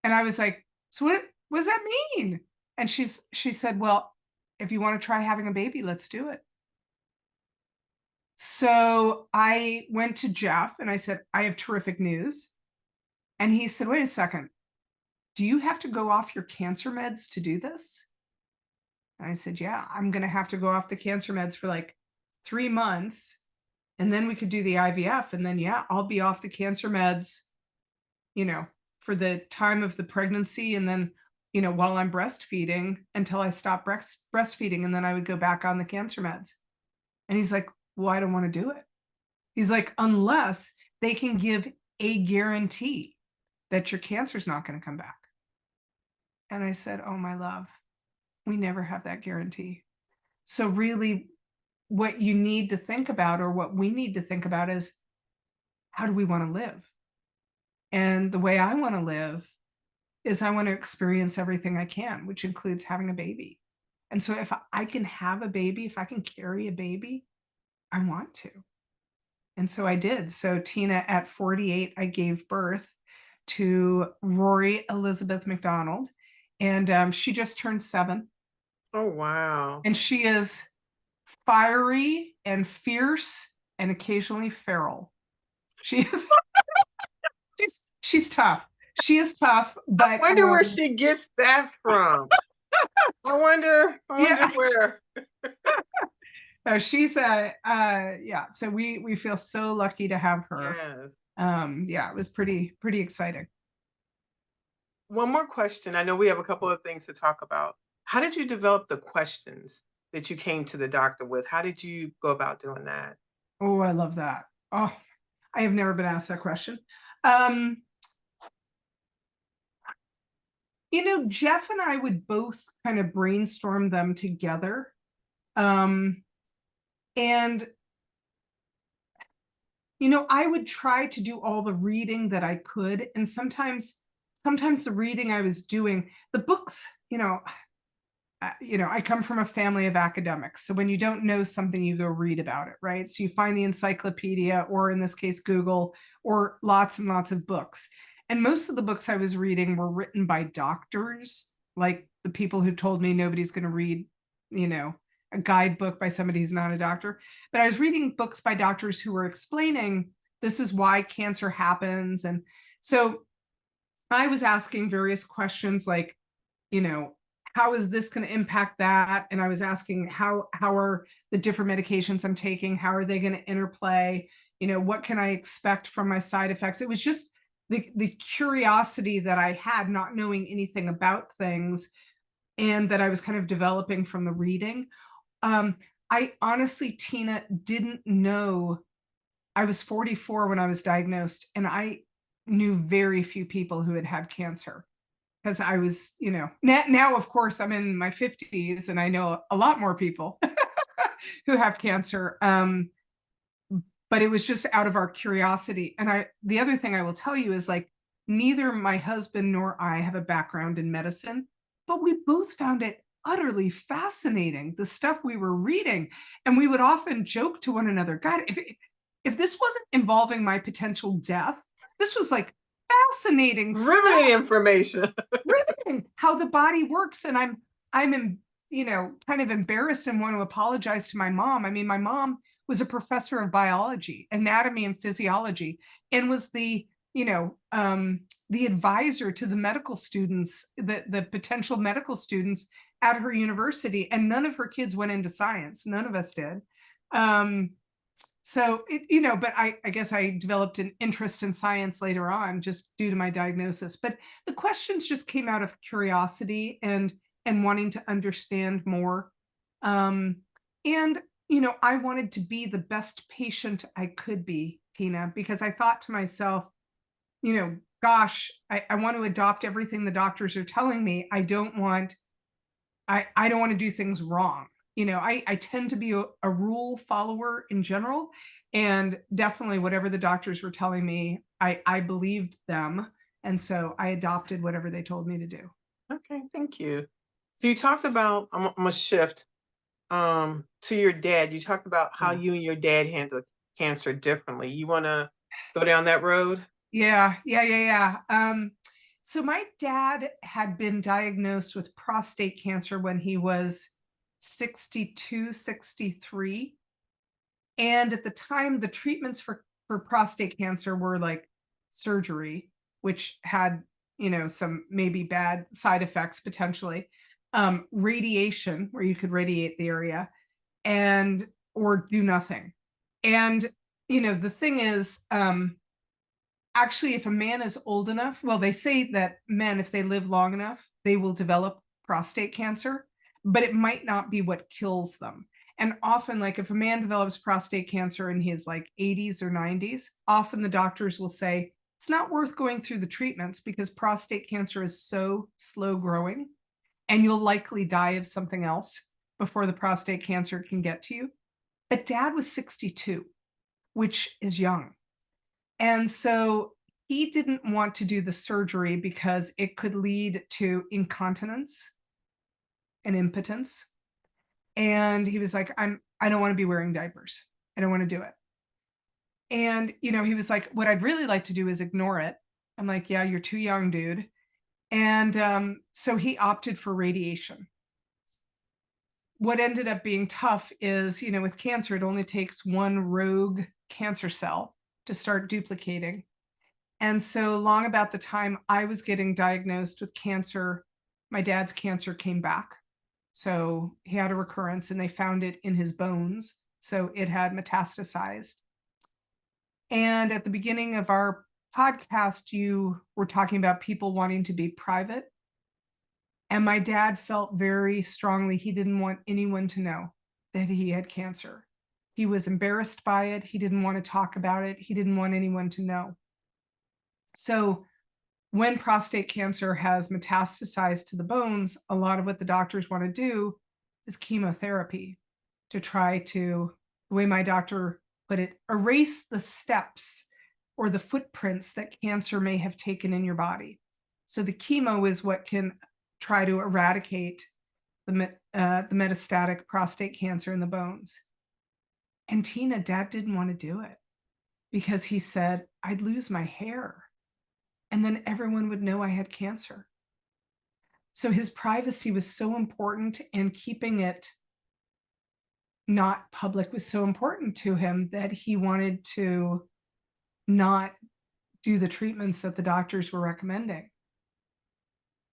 And I was like, "So what does that mean?" And she said, "Well, if you want to try having a baby, let's do it." So I went to Jeff and I said, I have terrific news. And he said, wait a second, do you have to go off your cancer meds to do this? And I said, yeah, I'm going to have to go off the cancer meds for like 3 months. And then we could do the IVF. And then, yeah, I'll be off the cancer meds, you know, for the time of the pregnancy. And then, while I'm breastfeeding until I stop breastfeeding. And then I would go back on the cancer meds. And he's like, well, I don't want to do it. He's like, unless they can give a guarantee that your cancer's not going to come back. And I said, oh, my love, we never have that guarantee. So really what you need to think about, or what we need to think about, is how do we want to live? And the way I want to live is I want to experience everything I can, which includes having a baby. And so if I can have a baby, if I can carry a baby, I want to. And so I did. So Tina, at 48, I gave birth to Rory Elizabeth McDonald, and she just turned 7. Oh, wow. And she is fiery and fierce and occasionally feral. She is she's tough. She is tough, I but wonder where she gets that from. I wonder yeah, where. no, she's yeah. So we feel so lucky to have her. Yes. Yeah, it was pretty exciting. One more question. I know we have a couple of things to talk about. How did you develop the questions that you came to the doctor with? How did you go about doing that? Oh, I love that. Oh, I have never been asked that question. Um, Jeff and I would both kind of brainstorm them together. Um, and I would try to do all the reading that I could. And sometimes the reading I was doing, the books, I come from a family of academics. So when you don't know something, you go read about it, right? So you find the encyclopedia, or in this case, Google, or lots and lots of books. And most of the books I was reading were written by doctors, like the people who told me nobody's going to read, a guidebook by somebody who's not a doctor. But I was reading books by doctors who were explaining this is why cancer happens. And so I was asking various questions like, how is this going to impact that? And I was asking how are the different medications I'm taking, how are they going to interplay? What can I expect from my side effects? It was just the curiosity that I had, not knowing anything about things, and that I was kind of developing from the reading. I honestly, Tina, didn't know. I was 44 when I was diagnosed, and I knew very few people who had had cancer, because I was, now of course I'm in my 50s and I know a lot more people who have cancer. But it was just out of our curiosity. And the other thing I will tell you is, like, neither my husband nor I have a background in medicine, but we both found it utterly fascinating, the stuff we were reading. And we would often joke to one another, God, if this wasn't involving my potential death, this was like fascinating Riveting stuff. information. Riveting how the body works. And I'm kind of embarrassed and want to apologize to my mom. I mean, my mom was a professor of biology, anatomy and physiology, and was the advisor to the medical students, the potential medical students at her university. And none of her kids went into science. None of us did. So but I guess I developed an interest in science later on, just due to my diagnosis. But the questions just came out of curiosity and wanting to understand more. And I wanted to be the best patient I could be, Tina, because I thought to myself, gosh, I want to adopt everything the doctors are telling me. I don't want to do things wrong. I tend to be a rule follower in general, and definitely whatever the doctors were telling me, I believed them. And so I adopted whatever they told me to do. Okay, thank you. So you talked about, I'm gonna shift to your dad. You talked about how Yeah. you and your dad handled cancer differently. You want to go down that road? Yeah. So my dad had been diagnosed with prostate cancer when he was 62, 63. And at the time, the treatments for prostate cancer were like surgery, which had, some maybe bad side effects potentially, radiation, where you could radiate the area, and or do nothing. And, the thing is, actually, if a man is old enough, well, they say that men, if they live long enough, they will develop prostate cancer, but it might not be what kills them. And often, like if a man develops prostate cancer in his like 80s or 90s, often the doctors will say, it's not worth going through the treatments because prostate cancer is so slow growing and you'll likely die of something else before the prostate cancer can get to you. But dad was 62, which is young. And so he didn't want to do the surgery because it could lead to incontinence and impotence. And he was like, I don't want to be wearing diapers. I don't want to do it. And, he was like, what I'd really like to do is ignore it. I'm like, yeah, you're too young, dude. And so he opted for radiation. What ended up being tough is, with cancer, it only takes one rogue cancer cell to start duplicating. And so long about the time I was getting diagnosed with cancer, my dad's cancer came back. So he had a recurrence and they found it in his bones. So it had metastasized. And at the beginning of our podcast, you were talking about people wanting to be private. And my dad felt very strongly he didn't want anyone to know that he had cancer. He was embarrassed by it. He didn't want to talk about it. He didn't want anyone to know. So when prostate cancer has metastasized to the bones, a lot of what the doctors want to do is chemotherapy to try to, the way my doctor put it, erase the steps or the footprints that cancer may have taken in your body. So the chemo is what can try to eradicate the metastatic prostate cancer in the bones. And Tina, dad didn't want to do it because he said, I'd lose my hair and then everyone would know I had cancer. So his privacy was so important, and keeping it not public was so important to him that he wanted to not do the treatments that the doctors were recommending.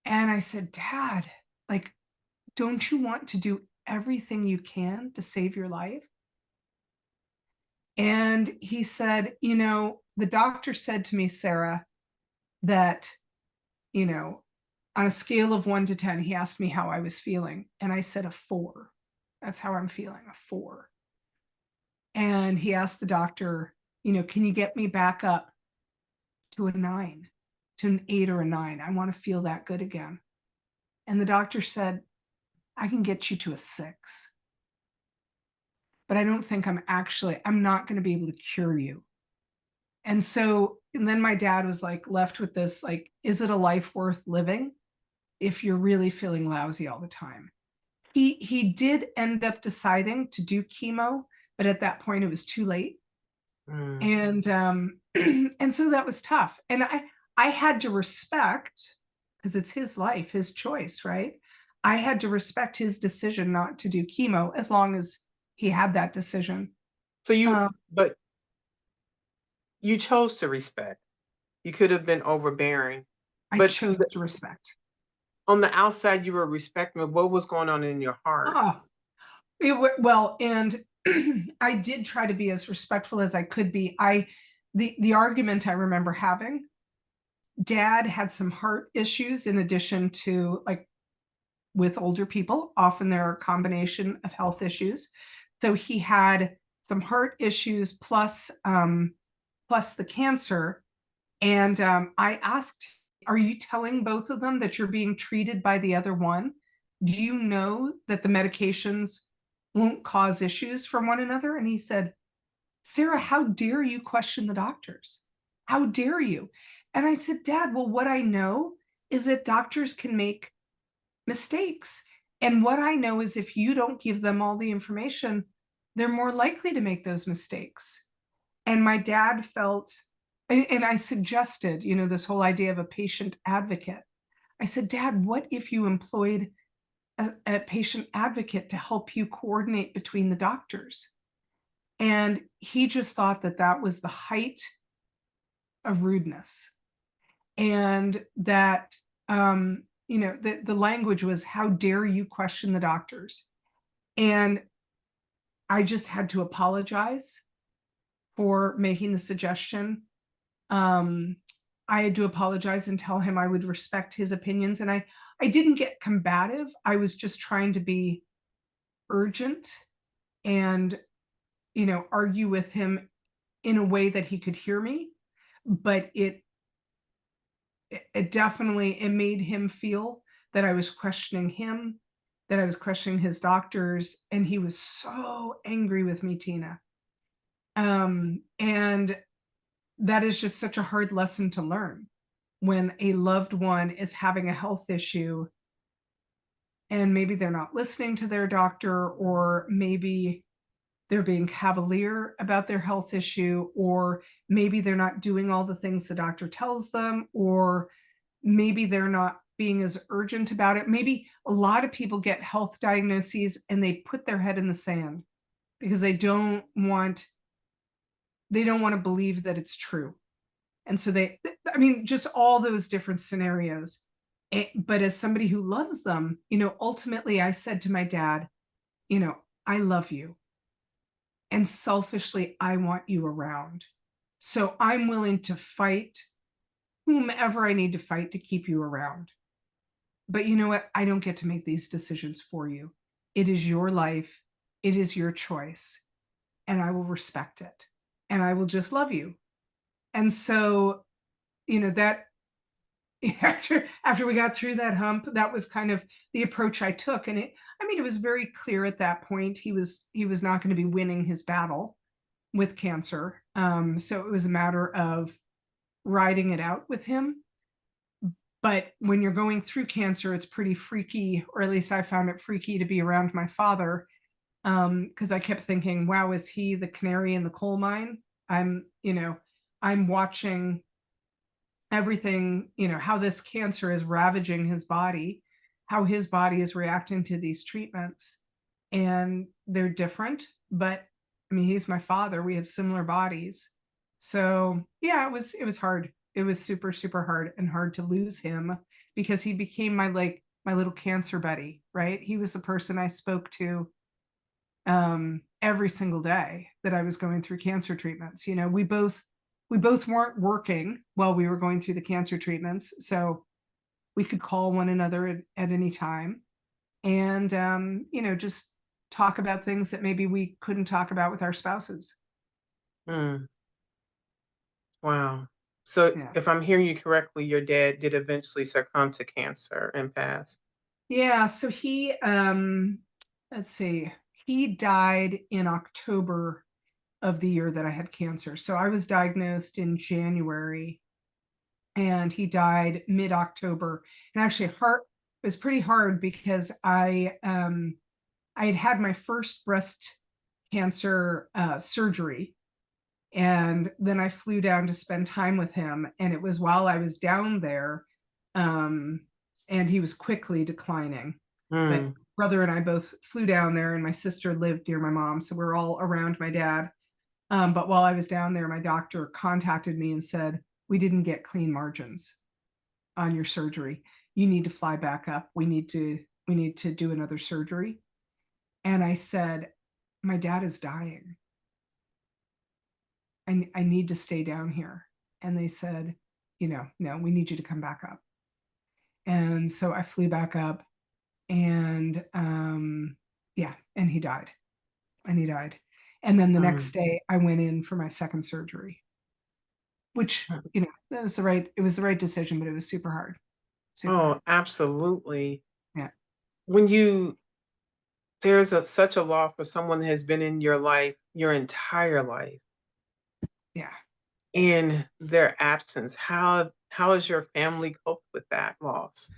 And I said, Dad, like, don't you want to do everything you can to save your life? And he said, the doctor said to me, Sarah, that, on a scale of 1 to 10, he asked me how I was feeling. And I said a 4. That's how I'm feeling, a 4. And he asked the doctor, can you get me back up to a 9, to an 8 or a 9? I want to feel that good again. And the doctor said, I can get you to a 6. But I don't think I'm not going to be able to cure you. And then my dad was like left with this, like, is it a life worth living if you're really feeling lousy all the time? He did end up deciding to do chemo, but at that point it was too late. And and so that was tough. And I had to respect, because it's his life, his choice, right? I had to respect his decision not to do chemo as long as he had that decision. So but you chose to respect. You could have been overbearing, I but chose to respect. on the outside, you were respecting, but what was going on in your heart? Well, and I did try to be as respectful as I could be. The argument I remember having, dad had some heart issues in addition to, like, with older people, often there are a combination of health issues. So he had some heart issues plus the cancer. And I asked, are you telling both of them that you're being treated by the other one? Do you know that the medications won't cause issues from one another? And he said, Sarah, how dare you question the doctors? How dare you? And I said, Dad, well, what I know is that doctors can make mistakes. And what I know is if you don't give them all the information, they're more likely to make those mistakes. And my dad felt, and I suggested, this whole idea of a patient advocate. I said, Dad, what if you employed a patient advocate to help you coordinate between the doctors? And he just thought that that was the height of rudeness. And that, the language was, how dare you question the doctors? And I just had to apologize for making the suggestion. Um, I had to apologize and tell him I would respect his opinions. And I didn't get combative. I was just trying to be urgent and, argue with him in a way that he could hear me. But it definitely, it made him feel that I was questioning him, that I was questioning his doctors, and he was so angry with me, Tina. And that is just such a hard lesson to learn when a loved one is having a health issue and maybe they're not listening to their doctor, or maybe they're being cavalier about their health issue, or maybe they're not doing all the things the doctor tells them, or maybe they're not being as urgent about it. Maybe a lot of people get health diagnoses and they put their head in the sand because they don't want to believe that it's true. And so just all those different scenarios. But as somebody who loves them, ultimately I said to my dad, I love you. And selfishly, I want you around. So I'm willing to fight whomever I need to fight to keep you around. But you know what? I don't get to make these decisions for you. It is your life. It is your choice. And I will respect it. And I will just love you. And so, that after we got through that hump, that was kind of the approach I took. And it was very clear at that point he was not going to be winning his battle with cancer. So it was a matter of riding it out with him. But when you're going through cancer, it's pretty freaky, or at least I found it freaky to be around my father, because I kept thinking, wow, is he the canary in the coal mine? I'm watching everything, how this cancer is ravaging his body, how his body is reacting to these treatments. And they're different, but he's my father. We have similar bodies. So yeah, it was hard. It was super, super hard, and hard to lose him because he became my little cancer buddy, right? He was the person I spoke to every single day that I was going through cancer treatments. We both weren't working while we were going through the cancer treatments, so we could call one another at any time and just talk about things that maybe we couldn't talk about with our spouses. Mm, wow. So Yeah. if I'm hearing you correctly, your dad did eventually succumb to cancer and pass. Yeah, so he let's see. He died in October of the year that I had cancer. So I was diagnosed in January and he died mid-October. And actually it was pretty hard because I had had my first breast cancer surgery, and then I flew down to spend time with him, and it was while I was down there, and he was quickly declining. But Mm, brother and I both flew down there, and my sister lived near my mom, so we were all around my dad. But while I was down there, my doctor contacted me and said, we didn't get clean margins on your surgery. You need to fly back up. We need to do another surgery. And I said, my dad is dying. I need to stay down here. And they said, no, we need you to come back up. And so I flew back up, and yeah, and he died. And then the next mm, day I went in for my second surgery, which, mm. it was the right decision, but it was super hard. Super hard. Oh, absolutely. Yeah. When such a loss for someone that has been in your life your entire life, Yeah. in their absence, how has your family coped with that loss?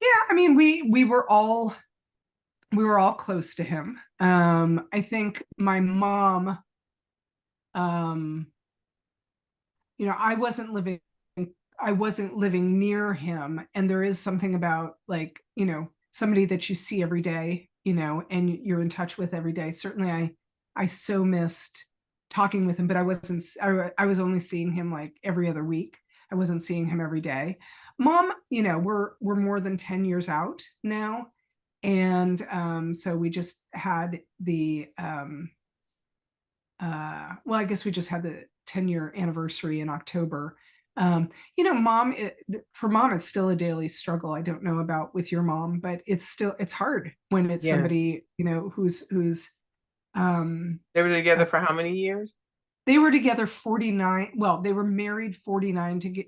Yeah. We were all close to him. I think my mom, um, I wasn't living near him. And there is something about somebody that you see every day, and you're in touch with every day. Certainly I so missed talking with him, but I was only seeing him like every other week. I wasn't seeing him every day. Mom, we're more than 10 years out now. And so we just had well, I guess we just had the 10-year anniversary in October. Mom, for mom, it's still a daily struggle. I don't know about with your mom, but it's hard when it's Yes. somebody, who's um They were uh, together for how many years? they were together 49. Well, they were married 49 to get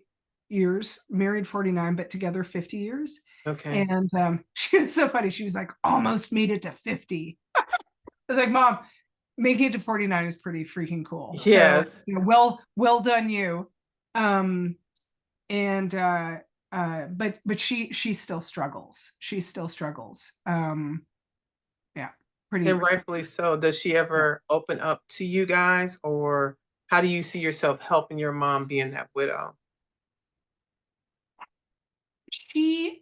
years, married 49, but together 50 years. Okay. And she was so funny. She was like, almost made it to 50. I was like, Mom, making it to 49 is pretty freaking cool. So, Yes. well done you. Um, and but she still struggles. She still struggles. Yeah, And pretty. rightfully so. Does she Yeah. ever open up to you guys, or how do you see yourself helping your mom being that widow? She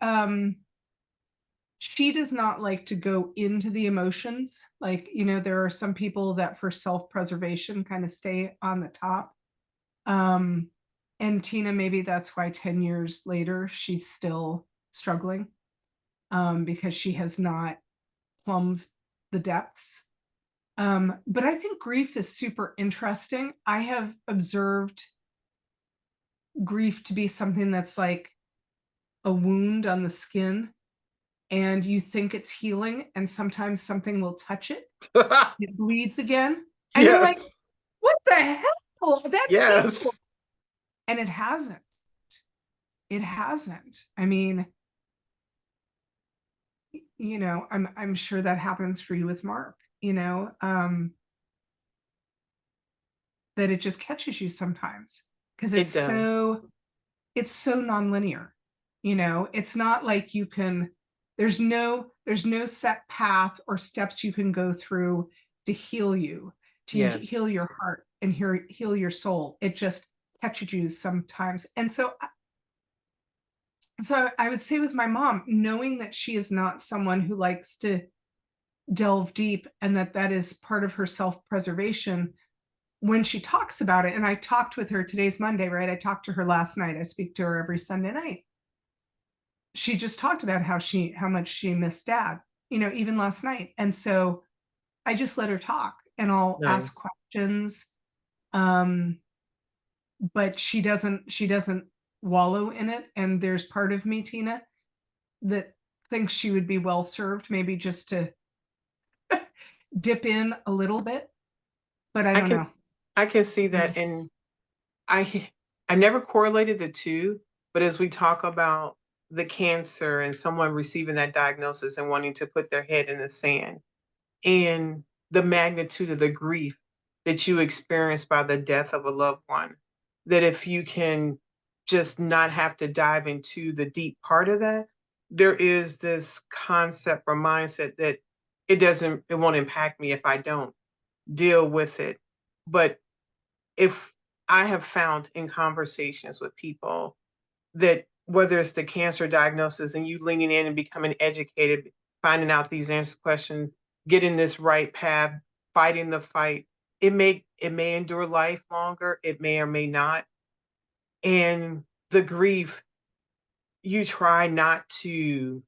does not like to go into the emotions. Like, there are some people that for self-preservation kind of stay on the top. Um, and Tina, maybe that's why 10 years later she's still struggling, because she has not plumbed the depths. But I think grief is super interesting. I have observed grief to be something that's like a wound on the skin, and you think it's healing, and sometimes something will touch it, it bleeds again, and you're like, Yes. what the hell? That's painful. Yes. And it hasn't. It hasn't. I mean, I'm sure that happens for you with Mark, that it just catches you sometimes because It does. it's so nonlinear. It's not like you can, there's no set path or steps you can go through to heal you, to Yes. heal your heart and heal your soul. It just catches you sometimes. And so I would say with my mom, knowing that she is not someone who likes to delve deep and that is part of her self-preservation, when she talks about it, and I talked with her, today's Monday, right? I talked to her last night. I speak to her every Sunday night. She just talked about how much she missed dad, even last night. And so I just let her talk and I'll ask Nice. questions. Um, but she doesn't wallow in it. And there's part of me, Tina, that thinks she would be well served, maybe just to dip in a little bit, but I I don't can know. I can see Mm. that, and I never correlated the two, but as we talk about the cancer and someone receiving that diagnosis and wanting to put their head in the sand, and the magnitude of the grief that you experience by the death of a loved one, that if you can just not have to dive into the deep part of that, there is this concept or mindset that it won't impact me if I don't deal with it. But if I have found in conversations with people that whether it's the cancer diagnosis and you leaning in and becoming educated, finding out these answer questions, getting this right path, fighting the fight, it may endure life longer, it may or may not. And the grief, you try not to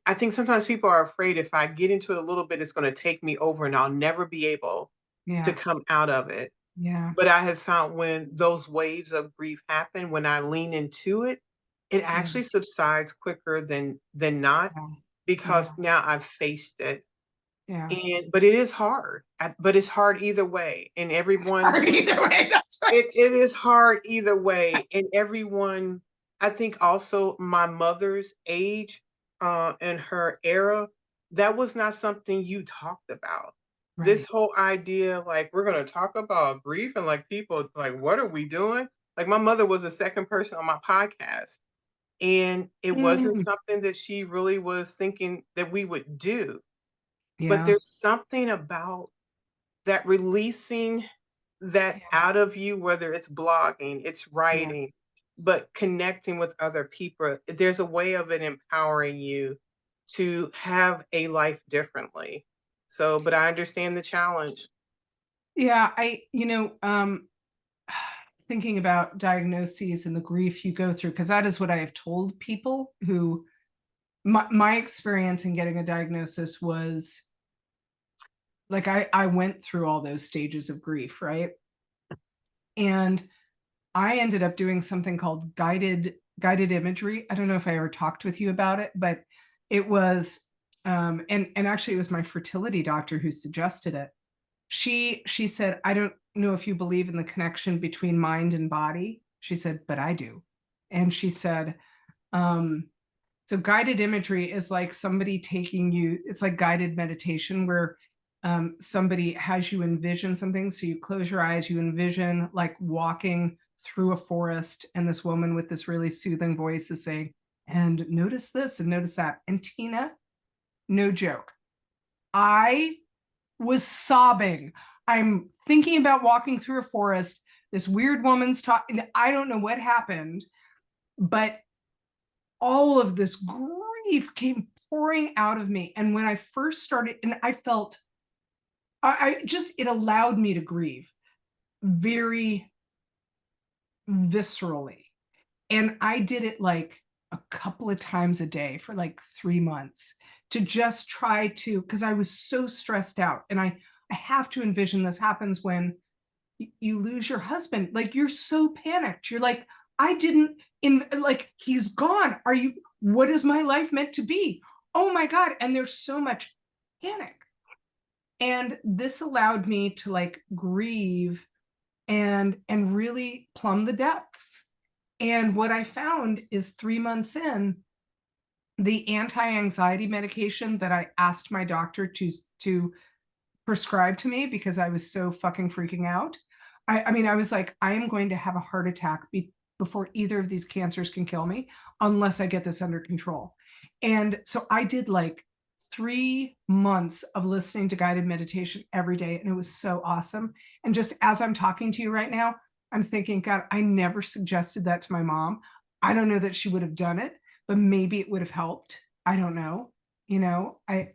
I think sometimes people are afraid if I get into it a little bit, it's going to take me over and I'll never be able to Yeah. come out of it. Yeah. But I have found when those waves of grief happen, when I lean into it, it Yeah. actually subsides quicker than not Yeah. because Yeah. now I've faced it. Yeah. And but it is hard. But it's hard either way. And everyone Hard either way. That's right. it is hard either way. And everyone, I think also my mother's age and her era, that was not something you talked about. This Right. whole idea, like we're gonna talk about grief and like people like, what are we doing? Like my mother was the second person on my podcast. And it wasn't Mm. something that she really was thinking that we would do. But Yeah. there's something about that releasing that Yeah. out of you, whether it's blogging, it's Yeah. writing, but connecting with other people, there's a way of it empowering you to have a life differently. So, but I understand the challenge. Yeah, thinking about diagnoses and the grief you go through, because that is what I have told people who my experience in getting a diagnosis was like I went through all those stages of grief, right? And I ended up doing something called guided imagery. I don't know if I ever talked with you about it, but it was and actually it was my fertility doctor who suggested it. She said, "I don't know if you believe in the connection between mind and body." She said, "But I do." And she said, um, so guided imagery is like somebody taking you, it's like guided meditation where somebody has you envision something. So you close your eyes, you envision like walking through a forest, and this woman with this really soothing voice is saying, and notice this and notice that. And Tina, no joke, I was sobbing. I'm thinking about walking through a forest. This weird woman's talking. I don't know what happened, but all of this grief came pouring out of me. And when I first started, and I felt, I just, it allowed me to grieve very viscerally. And I did it like a couple of times a day for like 3 months to just try to, because I was so stressed out. And I have to envision this happens when you lose your husband. Like you're so panicked. You're like, I didn't in like he's gone. Are you what is my life meant to be? Oh my God. And there's so much panic. And this allowed me to like grieve and really plumb the depths. And what I found is 3 months in, the anti-anxiety medication that I asked my doctor to prescribe to me because I was so fucking freaking out. I mean, I was like, I am going to have a heart attack before either of these cancers can kill me unless I get this under control. And so I did like 3 months of listening to guided meditation every day. And it was so awesome. And just as I'm talking to you right now, I'm thinking, God, I never suggested that to my mom. I don't know that she would have done it, but maybe it would have helped. I don't know. I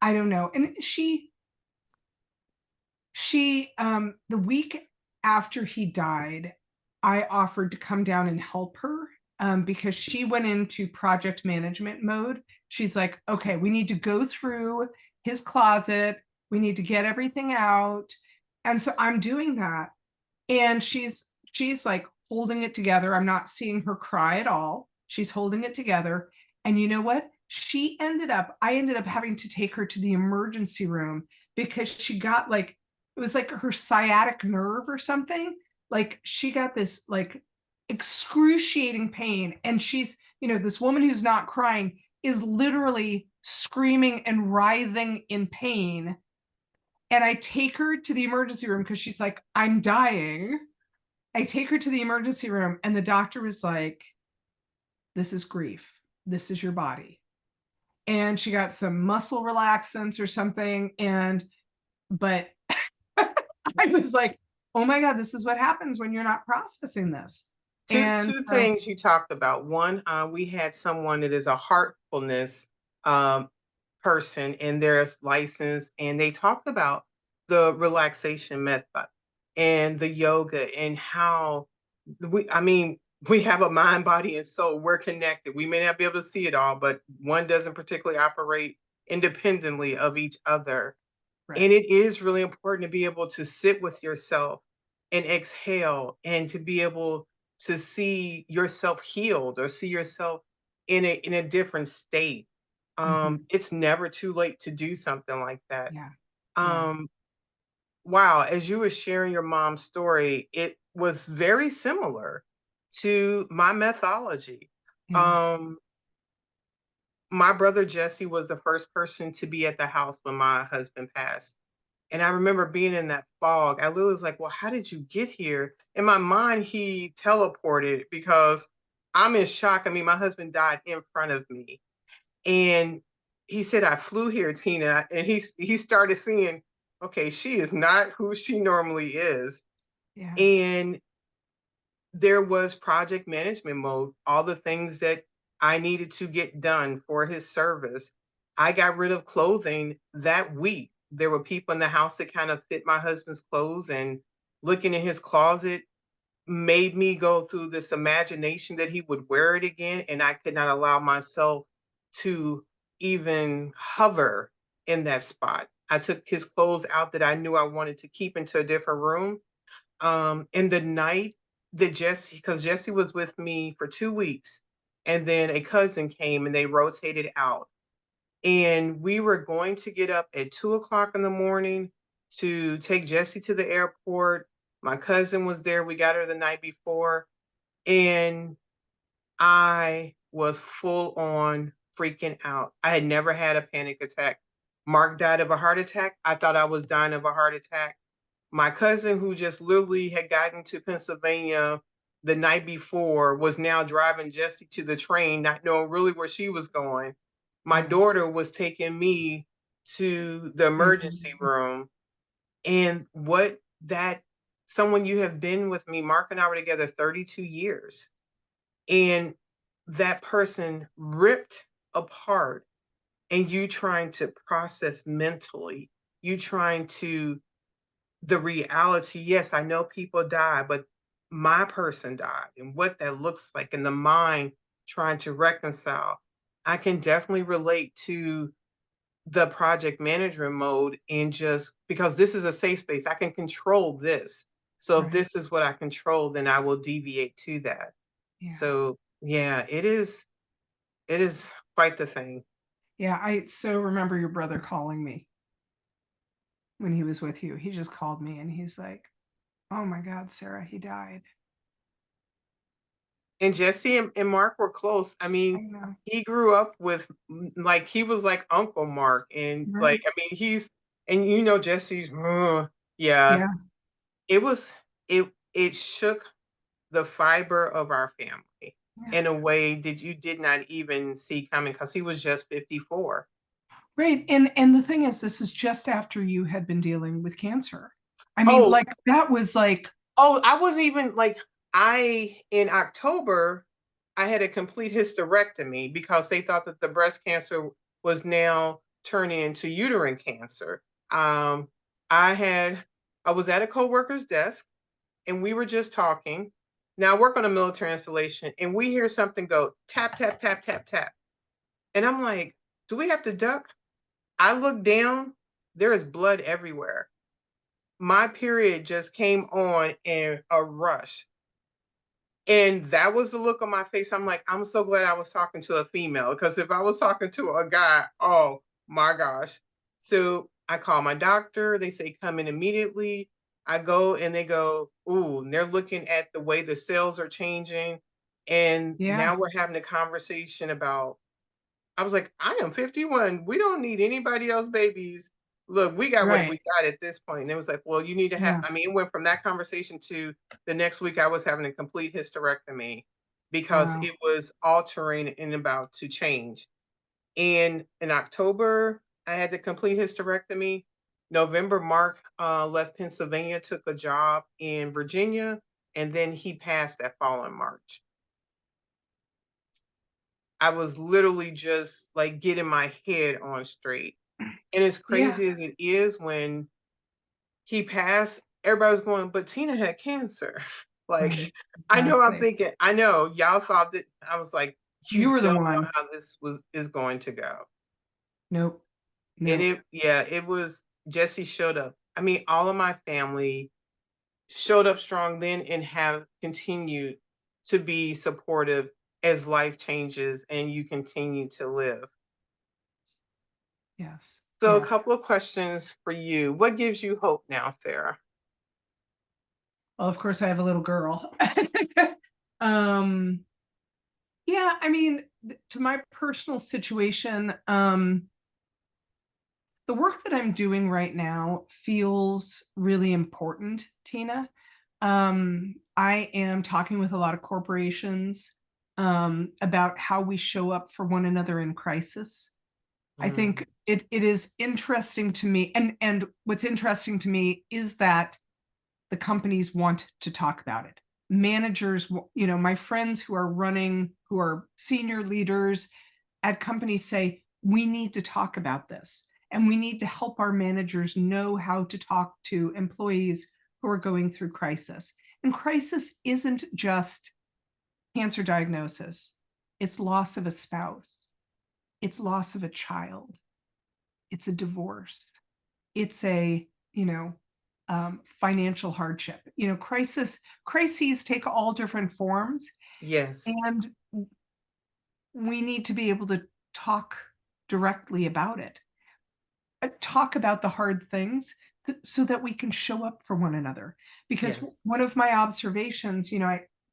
don't know. And the week after he died, I offered to come down and help her because she went into project management mode. She's like, okay, we need to go through his closet. We need to get everything out. And so I'm doing that. And she's like holding it together. I'm not seeing her cry at all. She's holding it together. And you know what? I ended up having to take her to the emergency room because she got like, it was like her sciatic nerve or something. Like she got this like excruciating pain. And she's, this woman who's not crying is literally screaming and writhing in pain. And I take her to the emergency room because she's like, I'm dying. I take her to the emergency room, and the doctor was like, this is grief. This is your body. And she got some muscle relaxants or something. But I was like, oh my God, this is what happens when you're not processing this. Two And two so, things you talked about. One, we had someone that is a heartfulness um, person in their license, and they talked about the relaxation method and the yoga and how I mean, we have a mind, body, and soul. We're connected. We may not be able to see it all, but one doesn't particularly operate independently of each other. right. And it is really important to be able to sit with yourself and exhale and to be able to see yourself healed or see yourself in a different state. Mhm. It's never too late to do something like that. Yeah. Yeah. Um, wow, as you were sharing your mom's story, it was very similar to my methodology. Yeah. Um, my brother Jesse was the first person to be at the house when my husband passed. And I remember being in that fog. I literally was like, well, how did you get here? In my mind, he teleported because I'm in shock. I mean, my husband died in front of me. And he said, I flew here, Tina. And he started seeing, okay, she is not who she normally is. Yeah. And there was project management mode, all the things that I needed to get done for his service. I got rid of clothing that week there were people in the house that kind of fit my husband's clothes, and looking in his closet made me go through this imagination that he would wear it again, and I could not allow myself to even hover in that spot. I took his clothes out that I knew I wanted to keep into a different room. In the night that Jesse, because Jesse was with me for 2 weeks, and then a cousin came and they rotated out. And we were going to get up at 2 o'clock in the morning to take Jesse to the airport. My cousin was there. We got her the night before. And I was full on freaking out. I had never had a panic attack. Mark died of a heart attack. I thought I was dying of a heart attack. My cousin, who just literally had gotten to Pennsylvania the night before, was now driving Jesse to the train, not knowing really where she was going. My daughter was taking me to the emergency room. And what that someone you have been with me, Mark and I were together 32 years. And that person ripped apart, and you trying to process mentally, you trying to the reality, yes, I know people die, but my person died and what that looks like in the mind trying to reconcile. I can definitely relate to the project management mode, and just because this is a safe space, I can control this. So if this is what I control, then I will deviate to that. Yeah. So yeah, it is quite the thing. Yeah, I so remember your brother calling me when he was with you. He just called me and he's like, "Oh my God, Sarah, he died." And Jesse and Mark were close. I I mean, know. he grew up with like he was like Uncle Mark, and like Right. I mean and Jesse's yeah. Yeah. It was it shook the fiber of our family Yeah. in a way that you did not even see coming, because he was just 54. Right. And the thing is, this is just after you had been dealing with cancer. I mean, Oh, like that was like, I wasn't even like in October, I had a complete hysterectomy because they thought that the breast cancer was now turning into uterine cancer. Um, I had I was at a coworker's desk, and we were just talking. Now I work on a military installation, and we hear something go tap tap tap tap tap, and I'm like, "Do we have to duck?" I look down. There is blood everywhere. My period just came on in a rush. And that was the look on my face. I'm like, I'm so glad I was talking to a female, because if I was talking to a guy, oh my gosh. So I call my doctor. They say, come in immediately. I go and they go, ooh, and they're looking at the way the cells are changing. And yeah, now we're having a conversation about, I was like, I am 51. We don't need anybody else babies. Look, we got what right. we got at this point. And it was like, well, you need to have, Yeah. I mean, it went from that conversation to the next week I was having a complete hysterectomy because Wow. it was altering and about to change. And in October, I had the complete hysterectomy. November, Mark left Pennsylvania, took a job in Virginia, and then he passed that following March. I was literally just like getting my head on straight. And as Yeah. crazy as it is, when he passed, everybody was going, but Tina had cancer. Like, Right. I know I'm Exactly. thinking, I know y'all thought that I was like, You you were the don't know one. how this is going to go. Nope. And Nope. it was Jesse showed up. I mean, all of my family showed up strong then and have continued to be supportive as life changes and you continue to live. Yes. So, a Yeah. couple of questions for you. What gives you hope now, Sarah? Well, of course, I have a little girl. um, yeah, I mean, to my personal situation, the work that I'm doing right now feels really important, Tina. I am talking with a lot of corporations about how we show up for one another in crisis. I Mm, think it is interesting to me, and what's interesting to me is that the companies want to talk about it. Managers, my friends who are running, who are senior leaders at companies say, we need to talk about this. And we need to help our managers know how to talk to employees who are going through crisis. And crisis isn't just cancer diagnosis. It's loss of a spouse. It's loss of a child. It's a divorce. It's a, financial hardship. Crises take all different forms, Yes. and we need to be able to talk directly about it. Talk about the hard things so that we can show up for one another. Because Yes. one of my observations,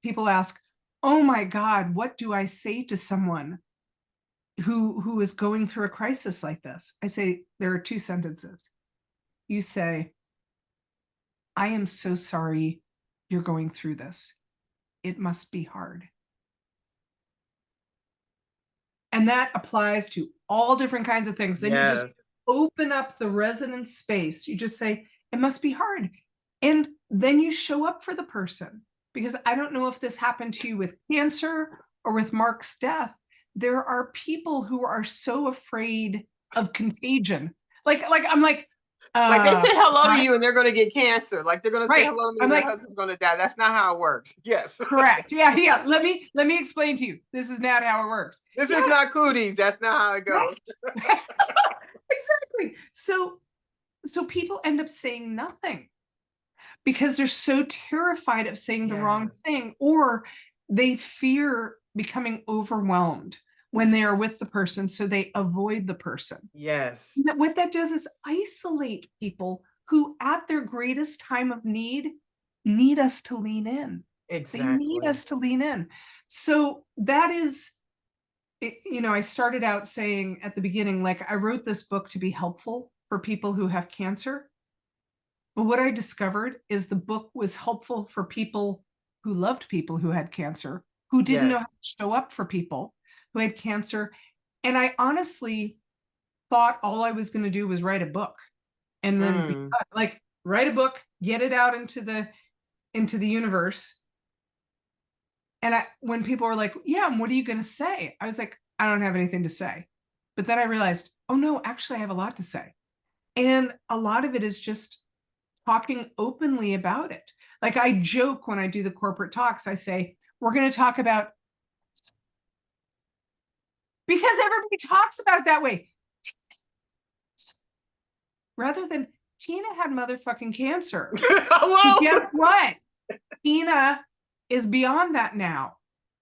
people ask, "Oh my God, what do I say to someone who is going through a crisis like this?" I say, there are two sentences. You say, "I am so sorry you're going through this. It must be hard." And that applies to all different kinds of things. Then you just Yes. open up the resonance space. You just say, "It must be hard." And then you show up for the person. Because I don't know if this happened to you with cancer or with Mark's death. There are people who are so afraid of contagion. I'm like, Like they say hello to right, you and they're going to get cancer. Like they're going to say right. hello to me I'm and their like, husband's going to die. That's not how it works. Yes. correct. Yeah, yeah. Let me explain to you. This is not how it works. This is Yeah, not cooties. That's not how it goes. right. Exactly. So people end up saying nothing because they're so terrified of saying the wrong Yes. thing, or they fear becoming overwhelmed when they are with the person, so they avoid the person. Yes. What that does is isolate people who, at their greatest time of need us to lean in. They need Exactly. us to lean in. So that is, I started out saying at the beginning, like, I wrote this book to be helpful for people who have cancer. But what I discovered is the book was helpful for people who loved people who had cancer, who didn't know how Yes. to show up for people who had cancer. And I honestly thought all I was going to do was write a book and then be Mm. like, write a book, get it out into the universe. And when people were like, "Yeah, and what are you going to say?" I was like, "I don't have anything to say." But then I realized, oh no, actually I have a lot to say. And a lot of it is just talking openly about it. Like, I joke when I do the corporate talks, I say, "We're going to talk about," because everybody talks about it that way, rather than, "Tina had motherfucking cancer. But Hello. guess what? Tina is beyond that now.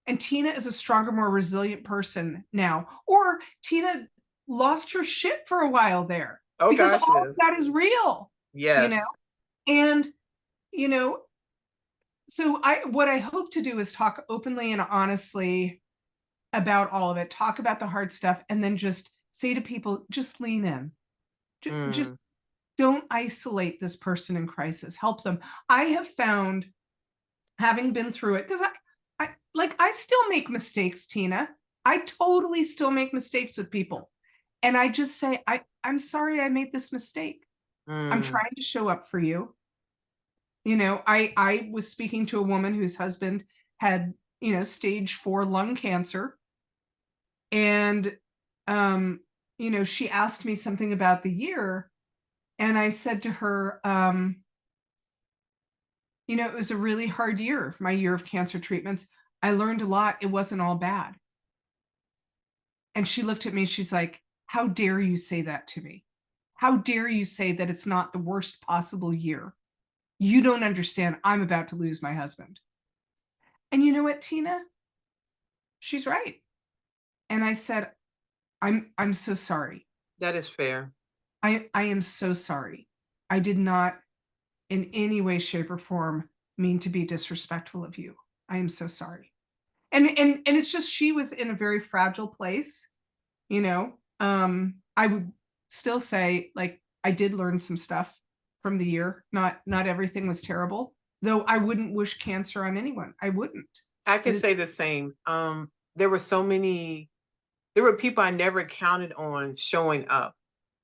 And Tina is a stronger, more resilient person now." Or Tina lost her shit for a while there, Oh because gosh, all of yes. that is real, you know? Yes. And, you know, so what I hope to do is talk openly and honestly about all of it, talk about the hard stuff, and then just say to people, just lean in. Just Mm. don't isolate this person in crisis. Help them. I have found, having been through it, because I still make mistakes, Tina. I totally still make mistakes with people. And I just say, I'm sorry I made this mistake. I'm Mm. trying to show up for you. I was speaking to a woman whose husband had, stage 4 lung cancer. And she asked me something about the year. And I said to her, it was a really hard year, my year of cancer treatments. I learned a lot. It wasn't all bad. And she looked at me, she's like, "How dare you say that to me? How dare you say that it's not the worst possible year? You don't understand. I'm about to lose my husband." And you know what, Tina? She's right. And I said, I'm so sorry. That is fair. I am so sorry. I did not in any way, shape, or form mean to be disrespectful of you. I am so sorry. And it's just, she was in a very fragile place, you know. I would still say, like, I did learn some stuff from the year. Not everything was terrible, though I wouldn't wish cancer on anyone. I wouldn't. I But could it's say the same. There were so many, there were people I never counted on showing up.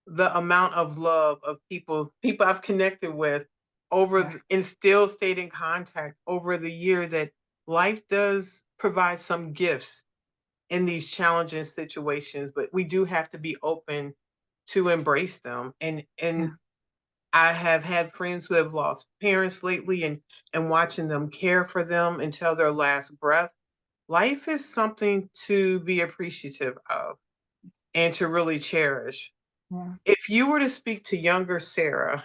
The amount of love of people I've connected with yeah, and still stayed in contact over the year, that life does provide some gifts in these challenging situations, but we do have to be open to embrace them. And Yeah. I have had friends who have lost parents lately, and watching them care for them until their last breath. Life is something to be appreciative of and to really cherish. Yeah. If you were to speak to younger Sarah,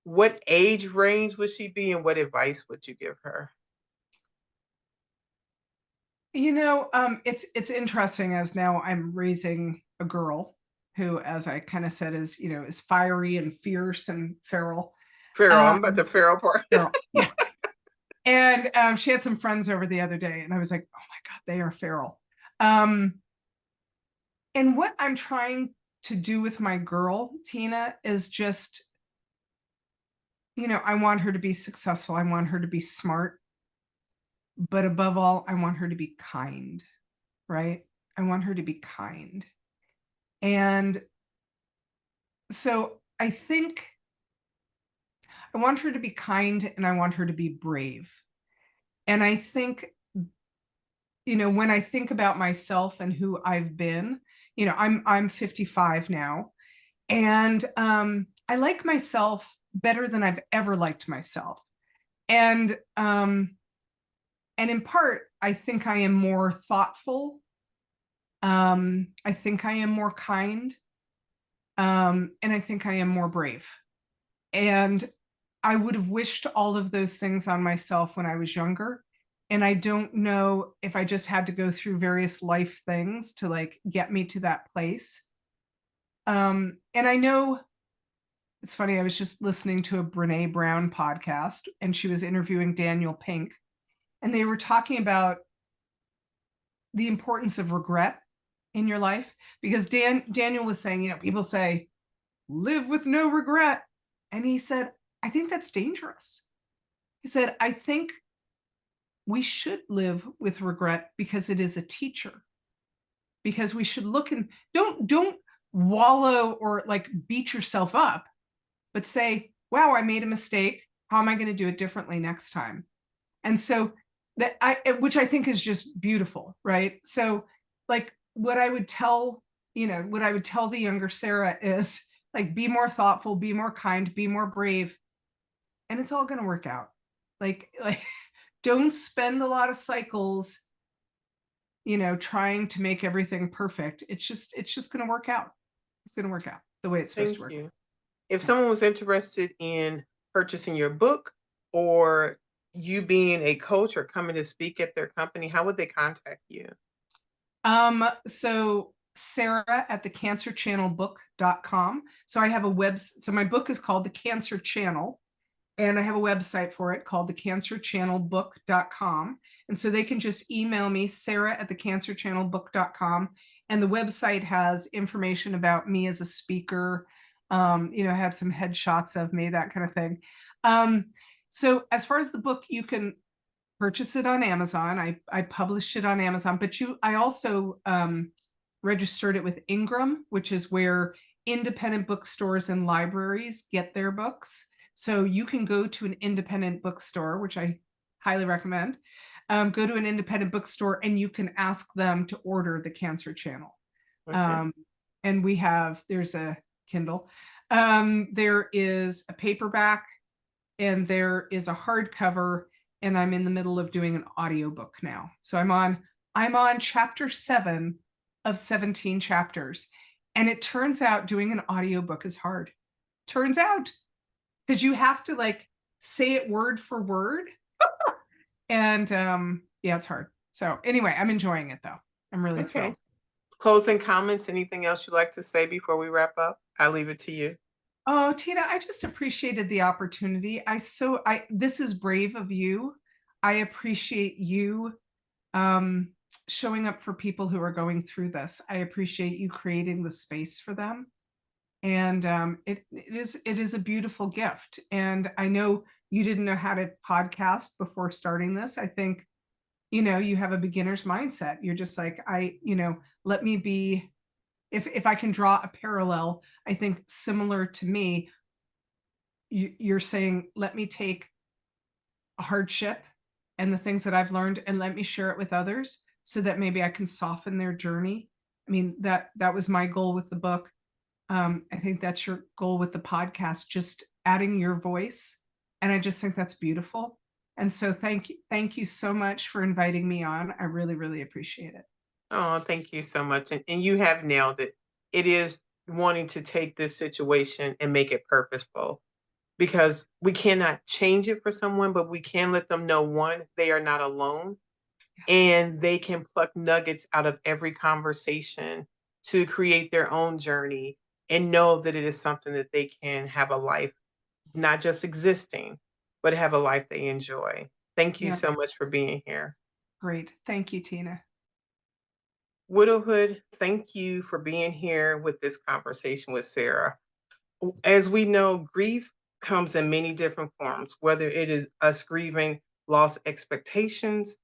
what age range would she be and what advice would you give her? It's interesting as now I'm raising a girl who, as I kind of said, is fiery and fierce and feral. Feral, I'm about Um, the feral part. Feral, yeah. And she had some friends over the other day, and I was like, oh my God, they are feral. Um, and what I'm trying to do with my girl, Tina, is just, I want her to be successful. I want her to be smart. But above all, I want her to be kind, right? I want her to be kind. And so I think I want her to be kind and I want her to be brave. And I think, when I think about myself and who I've been, I'm 55 now, and I like myself better than I've ever liked myself. And in part, I think I am more thoughtful. I think I am more kind. And I think I am more brave. And I would have wished all of those things on myself when I was younger. And I don't know if I just had to go through various life things to like get me to that place. And I know it's funny, I was just listening to a Brene Brown podcast and she was interviewing Daniel Pink, and they were talking about the importance of regret in your life, because Daniel was saying, people say, live with no regret. And he said, I think that's dangerous. He said, I think we should live with regret because it is a teacher. Because we should look and don't wallow or like beat yourself up, but say, wow, I made a mistake. How am I going to do it differently next time? And so which I think is just beautiful, right? So like what I would tell the younger Sarah is like, be more thoughtful, be more kind, be more brave, and it's all going to work out. Like don't spend a lot of cycles, trying to make everything perfect. It's just going to work out. It's going to work out the way it's supposed to Thank work. you. If Yeah. someone was interested in purchasing your book or you being a coach or coming to speak at their company, how would they contact you? So Sarah at thecancerchannelbook.com. So I have so my book is called The Cancer Channel, and I have a website for it called thecancerchannelbook.com. And so they can just email me, Sarah at thecancerchannelbook.com. And the website has information about me as a speaker. I had some headshots of me, that kind of thing. So as far as the book, you can purchase it on Amazon. I published it on Amazon, but I also registered it with Ingram, which is where independent bookstores and libraries get their books. So you can go to an independent bookstore, which I highly recommend. Go to an independent bookstore and you can ask them to order the Cancer Channel. Okay. And there's a Kindle. There is a paperback and there is a hardcover, and I'm in the middle of doing an audiobook now. So I'm on chapter 7 of 17 chapters. And it turns out doing an audiobook is hard. Turns out, because you have to like say it word for word. And yeah, it's hard. So anyway, I'm enjoying it though. I'm really thrilled. Okay. Closing comments, anything else you'd like to say before we wrap up? I'll leave it to you. Oh, Tina, I just appreciated the opportunity. This is brave of you. I appreciate you showing up for people who are going through this. I appreciate you creating the space for them. And it is a beautiful gift. And I know you didn't know how to podcast before starting this. I think, you have a beginner's mindset. You're just like, let me be, if I can draw a parallel, I think similar to me, you're saying, let me take a hardship and the things that I've learned and let me share it with others so that maybe I can soften their journey. I mean, that was my goal with the book. I think that's your goal with the podcast, just adding your voice. And I just think that's beautiful. And so thank you so much for inviting me on. I really, really appreciate it. Oh, thank you so much. And you have nailed it. It is wanting to take this situation and make it purposeful because we cannot change it for someone, but we can let them know one, they are not alone Yes. and they can pluck nuggets out of every conversation to create their own journey and know that it is something that they can have a life, not just existing, but have a life they enjoy. Thank you Yeah. so much for being here. Great. Thank you, Tina. Widowhood, thank you for being here with this conversation with Sarah. As we know, grief comes in many different forms, whether it is us grieving lost expectations,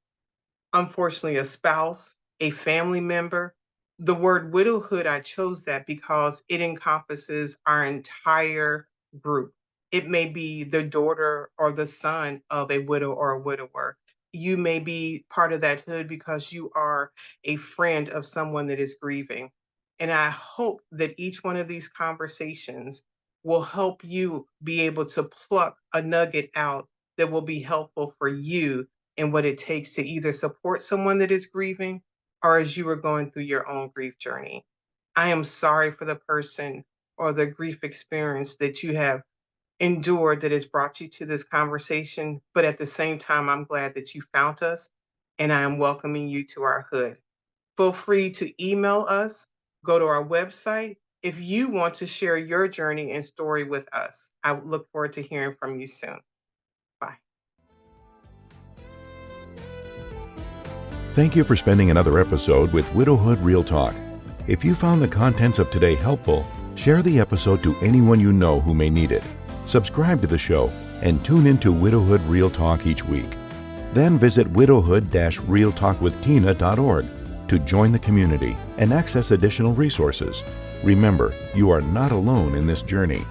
unfortunately, a spouse, a family member. The word widowhood, I chose that because it encompasses our entire group. It may be the daughter or the son of a widow or a widower. You may be part of that hood because you are a friend of someone that is grieving. And I hope that each one of these conversations will help you be able to pluck a nugget out that will be helpful for you and what it takes to either support someone that is grieving or as you are going through your own grief journey. I am sorry for the person or the grief experience that you have endured that has brought you to this conversation. But at the same time, I'm glad that you found us and I am welcoming you to our hood. Feel free to email us, go to our website if you want to share your journey and story with us. I look forward to hearing from you soon. Bye. Thank you for spending another episode with Widowhood Real Talk. If you found the contents of today helpful, share the episode to anyone you know who may need it. Subscribe to the show and tune into Widowhood Real Talk each week. Then visit widowhood-realtalkwithtina.org to join the community and access additional resources. Remember, you are not alone in this journey.